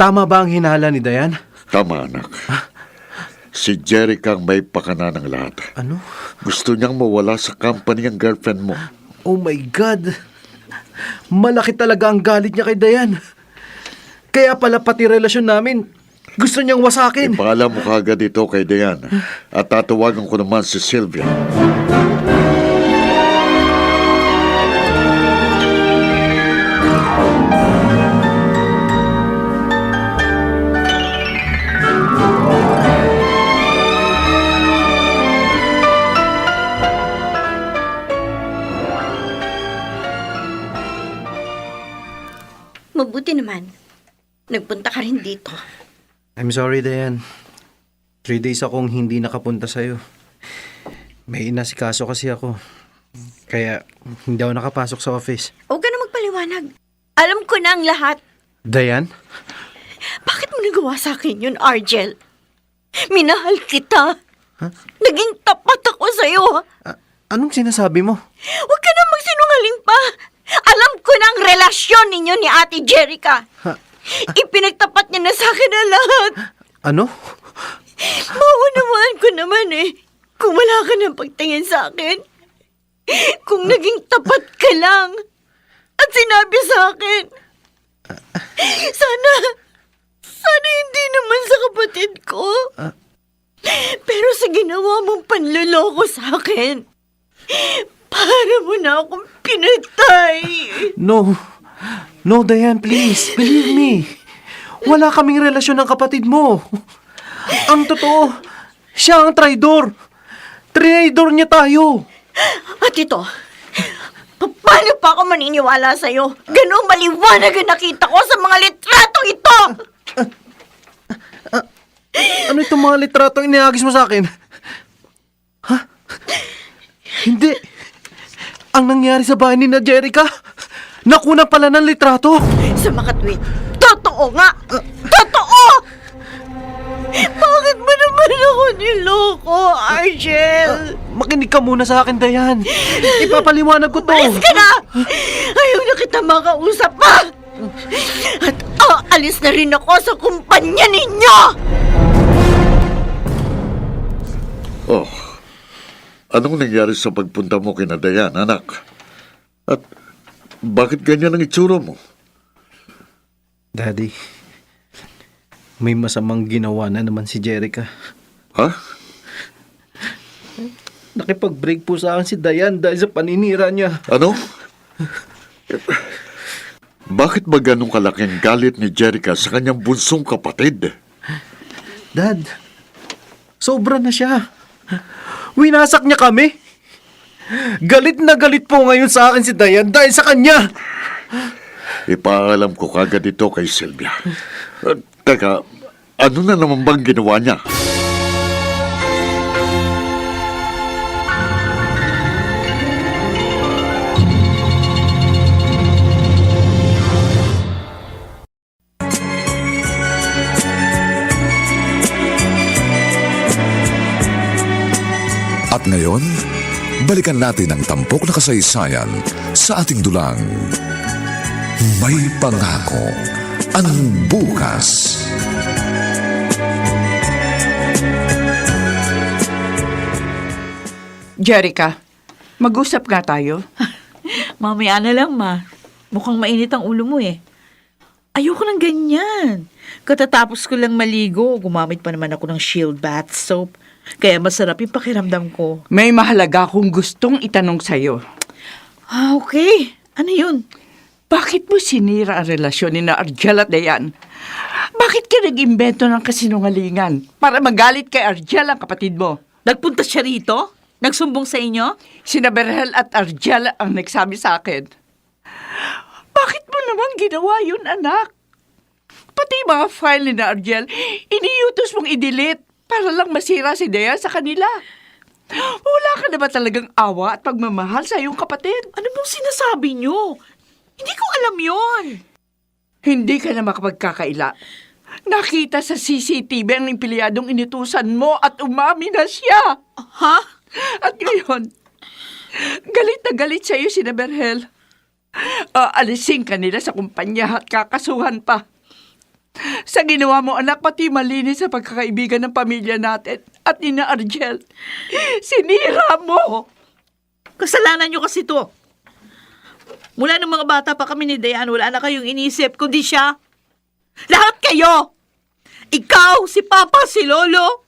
tama ba ang hinala ni Dayan? Tama, anak. Si Jerica ang may pakana ng lahat. Ano? Gusto niyang mawala sa company ang girlfriend mo. Oh my God! Malaki talaga ang galit niya kay Dayan. Kaya pala pati relasyon namin, gusto niyang wasakin. Ipaalam mo kagad ito kay Dayan at tatawagan ko naman si Sylvia. Mabuti naman. Nagpunta ka rin dito. I'm sorry, Dayan. 3 days akong hindi nakapunta sa'yo. May inasikaso kasi ako. Kaya hindi ako nakapasok sa office. Huwag ka na magpaliwanag. Alam ko na ang lahat. Dayan? Bakit mo nagawa sa akin yun, Argel? Minahal kita. Naging tapat ako sa'yo. Anong sinasabi mo? Huwag ka na magsinungaling pa. Alam ko na ang relasyon ninyo ni Ate Jerica. Ipinagtapat niya na sa akin ang lahat. Ano? Maunawaan ko naman kung wala ka ng pagtingin sa akin. Kung naging tapat ka lang at sinabi sa akin. Sana hindi naman sa kapatid ko. Pero sa ginawa mong panloloko sa akin, para mo na akong pinatay. No. No, Dayan, please. Believe me. Wala kaming relasyon ng kapatid mo. Ang totoo, siya ang traidor. Traidor niya tayo. At ito, paano pa ako maniniwala sa'yo? Gano'ng maliwanag ang nakita ko sa mga litratong ito! Ano itong mga litratong inihagis mo sa akin? Ha? Hindi. Ang nangyari sa bahay ni na Jerica, nakuna pala ng litrato. Sa makatwid, totoo nga! Totoo! Bakit mo naman ako niloko, Argel? Makinig ka muna sa akin, Dayan. Ipapaliwanag ko to. Alis ka na! Ayaw na kita makausap pa! At aalis na rin ako sa kumpanya ninyo! Oh, anong nangyari sa pagpunta mo kina Dayan, anak? At Bakit ganyan ang itsura mo? Daddy, may masamang ginawa na naman si Jerica. Ha? Nakipag-break po sa akin si Dayan dahil sa paninira niya. Ano? Bakit ba ganong kalaking galit ni Jerica sa kanyang bunsong kapatid? Dad, sobra na siya. Winasak niya kami. Galit na galit po ngayon sa akin si Dayan dahil sa kanya. Ipaalam ko kagad ito kay Sylvia. Teka, ano na naman bang ginawa niya? At ngayon, balikan natin ang tampok na kasaysayan sa ating dulang. May pangako ang bukas. Jerica, mag-usap nga tayo. Mamaya na lang, ma. Mukhang mainit ang ulo mo eh. Ayoko ng ganyan. Katatapos ko lang maligo, gumamit pa naman ako ng Shield bath soap. Kaya masarap yung pakiramdam ko. May mahalaga akong gustong itanong sa'yo. Ah, okay. Ano yun? Bakit mo sinira ang relasyon ni na Argel at Dayan? Bakit ka nag-imbento ng kasinungalingan para magalit kay Argel ang kapatid mo? Nagpunta siya rito? Nagsumbong sa inyo? Sina Berhel at Argel ang nagsabi sa akin. Bakit mo naman ginawa yun, anak? Pati yung mga file ni na Argel, iniutos mong i-delete para lang masira si Dayan sa kanila. Wala ka na ba talagang awa at pagmamahal sa iyong kapatid? Ano bang sinasabi niyo? Hindi ko alam yon. Hindi ka na makapagkakaila. Nakita sa CCTV ang empleyadong inutusan mo at umami na siya. Ha? At ngayon, galit na galit sa iyo si Berhel. Aalisin ka nila sa kumpanya at kakasuhan pa. Sa ginawa mo, anak, pati malinis sa pagkakaibigan ng pamilya natin at ni na Argel. Sinira mo! Kasalanan niyo kasi to. Mula ng mga bata pa kami ni Dayan, wala na kayong inisip, kundi siya. Lahat kayo! Ikaw, si Papa, si Lolo.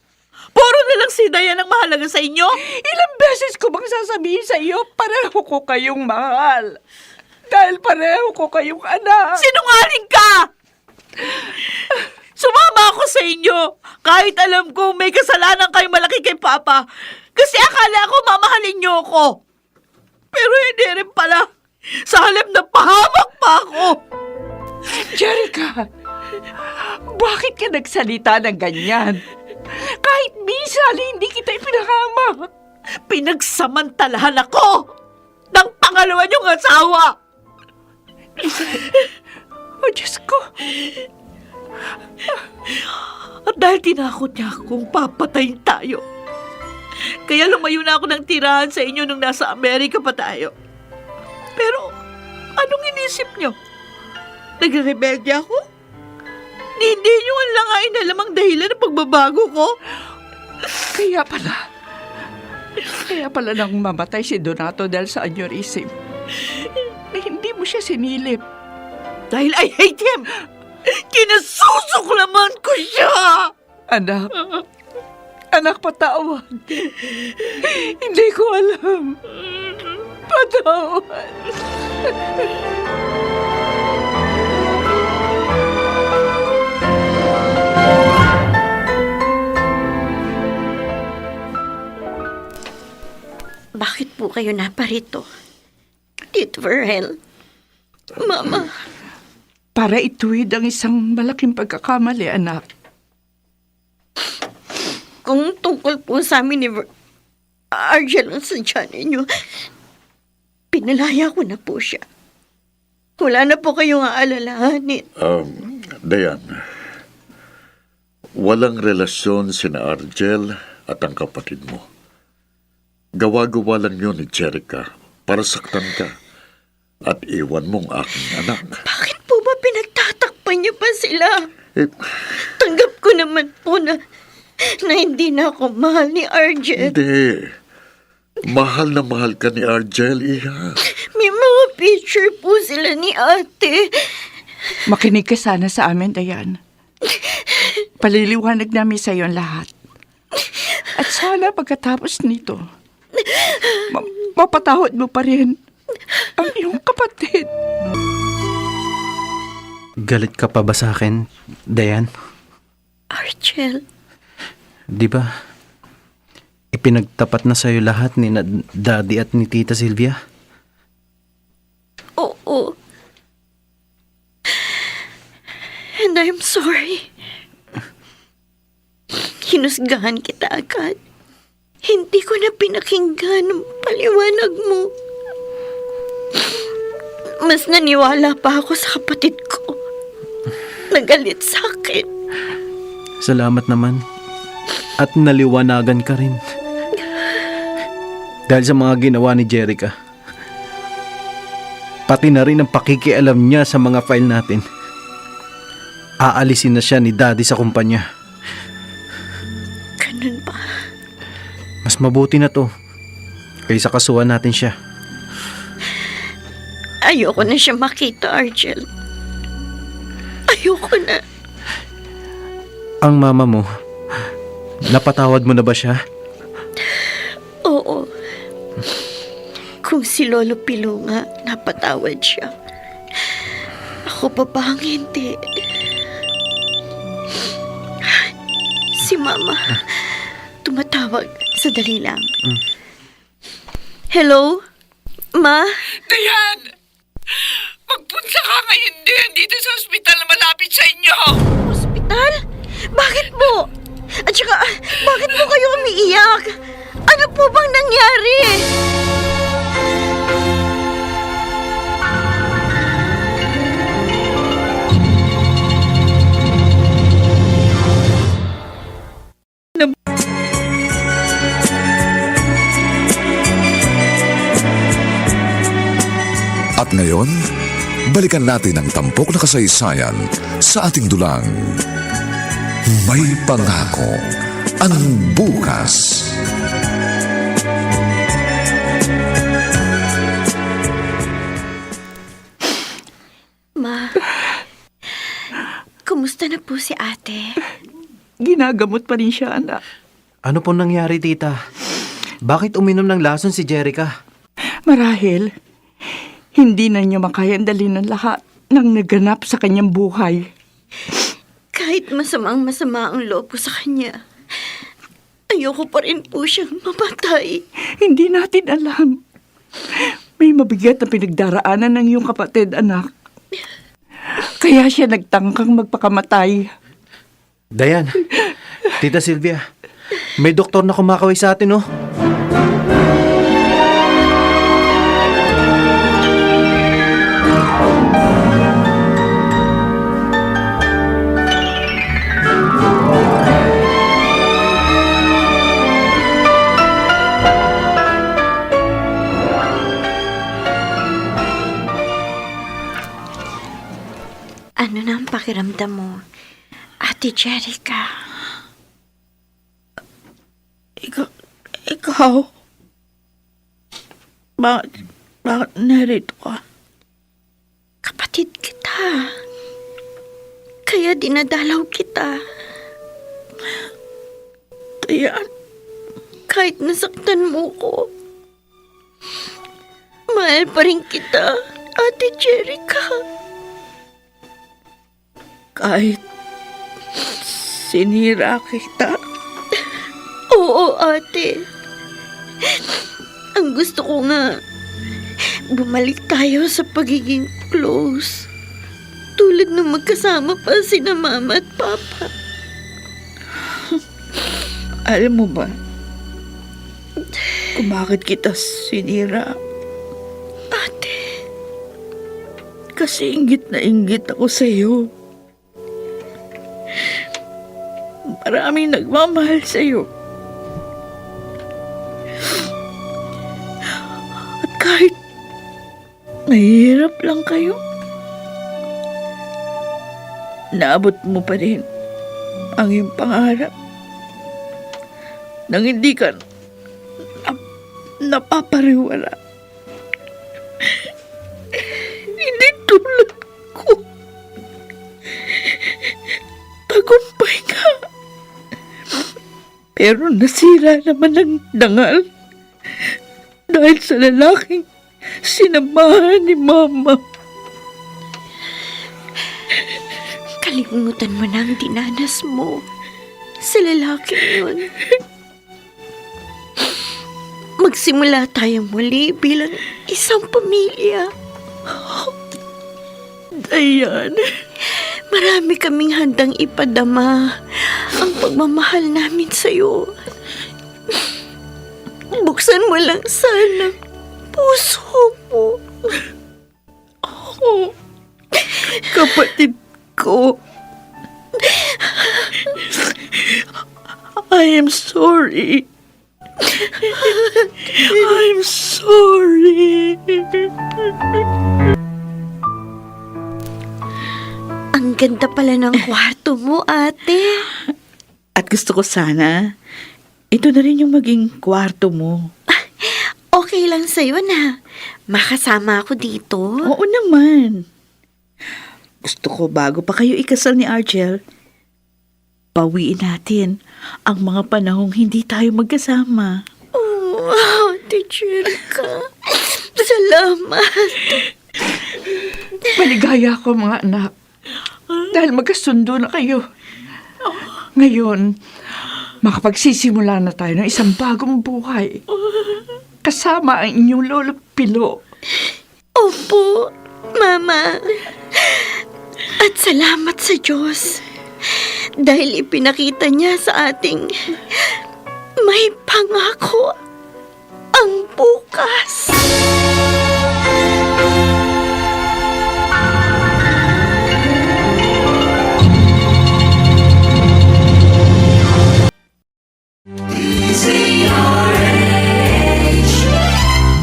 Puro na lang si Dayan ang mahalaga sa inyo. Ilang beses ko bang sasabihin sa iyo, pareho ko kayong mahal. Dahil pareho ko kayong anak. Sinungaling ka! Sumama ako sa inyo kahit alam ko may kasalanan kayo malaki kay Papa. Kasi akala ko mamahalin niyo ako. Pero hindi rin pala. Sa halip na pahamak pa ako. Jerica, bakit ka nagsalita ng ganyan? Kahit minsan hindi kita ipinahamak. Pinagsamantalahan ako ng pangalawa niyong asawa. Oh, Diyos ko. At dahil tinakot niya akong papatayin tayo, kaya lumayo na ako ng tirahan sa inyo nung nasa Amerika pa tayo. Pero, anong inisip niyo? Nagrebelde ako? Hindi niyo lang nga inalam ang dahilan ng pagbabago ko. Kaya pala nang mamatay si Donato dahil sa aneurysm, hindi mo siya sinilip. Dahil I hate him! Kinasusuklaman ko siya! Anak, patawad. Hindi ko alam. Patawad. Bakit po kayo naparito? Tito Verhel. Mama. Para ituwid ang isang malaking pagkakamali, anak. Kung tungkol po sa amin ni Argel ang sadya ninyo, pinalaya ko na po siya. Wala na po kayong aalalahanin. Dayan, walang relasyon sina Argel at ang kapatid mo. Gawa-gawa lang yun ni Jerica para saktan ka at iwan mong aking anak. Bakit po ba pinagtatakpan niyo pa sila? Tanggap ko naman po na hindi na ako mahal ni Argel. Hindi. Mahal na mahal ka ni Argel, Iha. May mga Nagpipicture po sila ni ate. Makinig ka sana sa amin, Dayan. Paliliwanag namin sa iyo ang lahat. At sana pagkatapos nito, mapatawad mo pa rin ang iyong kapatid. Galit ka pa ba sa akin, Dayan? Archel, Di ba? Ipinagtapat na sa'yo lahat ni Daddy at ni Tita Sylvia. oo. And I'm sorry. Hinusgahan kita agad. Hindi ko na pinakinggan ang paliwanag mo. Mas naniwala pa ako sa kapatid ko. Nagalit sa akin. Salamat naman. At naliwanagan ka rin. Dahil sa mga ginawa ni Jerica. Pati na rin ang pakikialam niya sa mga file natin. Aalisin na siya ni Daddy sa kumpanya. Ganun ba? Mas mabuti na to kaysa kasuhan natin siya. Ayoko na siya makita, Archel. Ayoko na. Ang mama mo, napatawad mo na ba siya? Oo. Kung si Lolo Pilo nga, napatawad siya. Ako pa ba ang hindi? Si Mama, tumatawag. Sadali lang. Hello? Ma? Dayan! Magpunta ka ngayon din dito sa ospital na malapit sa inyo. Hospital? Bakit po? At saka, bakit po kayo umiiyak? Ano po bang nangyari? At ngayon, balikan natin ang tampok na kasaysayan sa ating dulang. May pangako ang bukas. Ma, kumusta na po si ate? Ginagamot pa rin siya, anak. Ano po nangyari, tita? Bakit uminom ng lason si Jerica? Marahil, hindi na niya makayang dalhin ng lahat ng naganap sa kanyang buhay. Kahit masama ang loob ko sa kanya, ayoko pa rin po siyang mamatay. Hindi natin alam. May mabigat na pinagdaraanan ng iyong kapatid, anak. Kaya siya nagtangkang magpakamatay. Dayan, Tita Sylvia, may doktor na kumakaway sa atin, oh. Ano na ang pakiramdam mo, Ate Jerica? Ikaw? Bakit narito ka? Kapatid kita. Kaya dinadalaw kita. Dayan, Kahit nasaktan mo ko, mahal pa rin kita, Ate Jerica. kahit sinira kita, Oo, ate. Ang gusto ko nga, bumalik tayo sa pagiging close. Tulad nung magkasama pa sina Mama at Papa. alam mo ba kung bakit kita sinira? Ate, Kasi inggit na inggit ako sa'yo. Maraming nagmamahal sa'yo. At kahit mahirap lang kayo, naabot mo pa rin ang iyong pangarap nang hindi ka napapariwala. Nagtagumpay ka. Pero nasira naman ang dangal dahil sa lalaking sinamahan ni Mama. Kalimutan mo na ang dinanas mo sa lalaking yun. Magsimula tayong muli bilang isang pamilya. Dayan, Marami kaming handang ipadama ang pagmamahal namin sa'yo. Buksan mo lang sana puso mo. kapatid ko. I am sorry. I'm sorry. Ang ganda pala ng kwarto mo, ate. At gusto ko sana, ito na rin yung maging kwarto mo. Okay lang sa'yo na makasama ako dito. Oo naman. Gusto ko bago pa kayo ikasal ni Argel, bawiin natin ang mga panahong hindi tayo magkasama. Oh, Ate Jerica. Salamat. Maligaya ko mga anak. Dahil magkasundo na kayo. Ngayon, makapagsisimula na tayo ng isang bagong buhay. Kasama ang inyong lolo Pilo. Opo, Mama. At salamat sa Diyos. Dahil ipinakita niya sa ating may pangako ang bukas.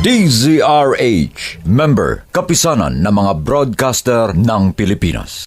DZRH, member, kapisanan ng mga broadcaster ng Pilipinas.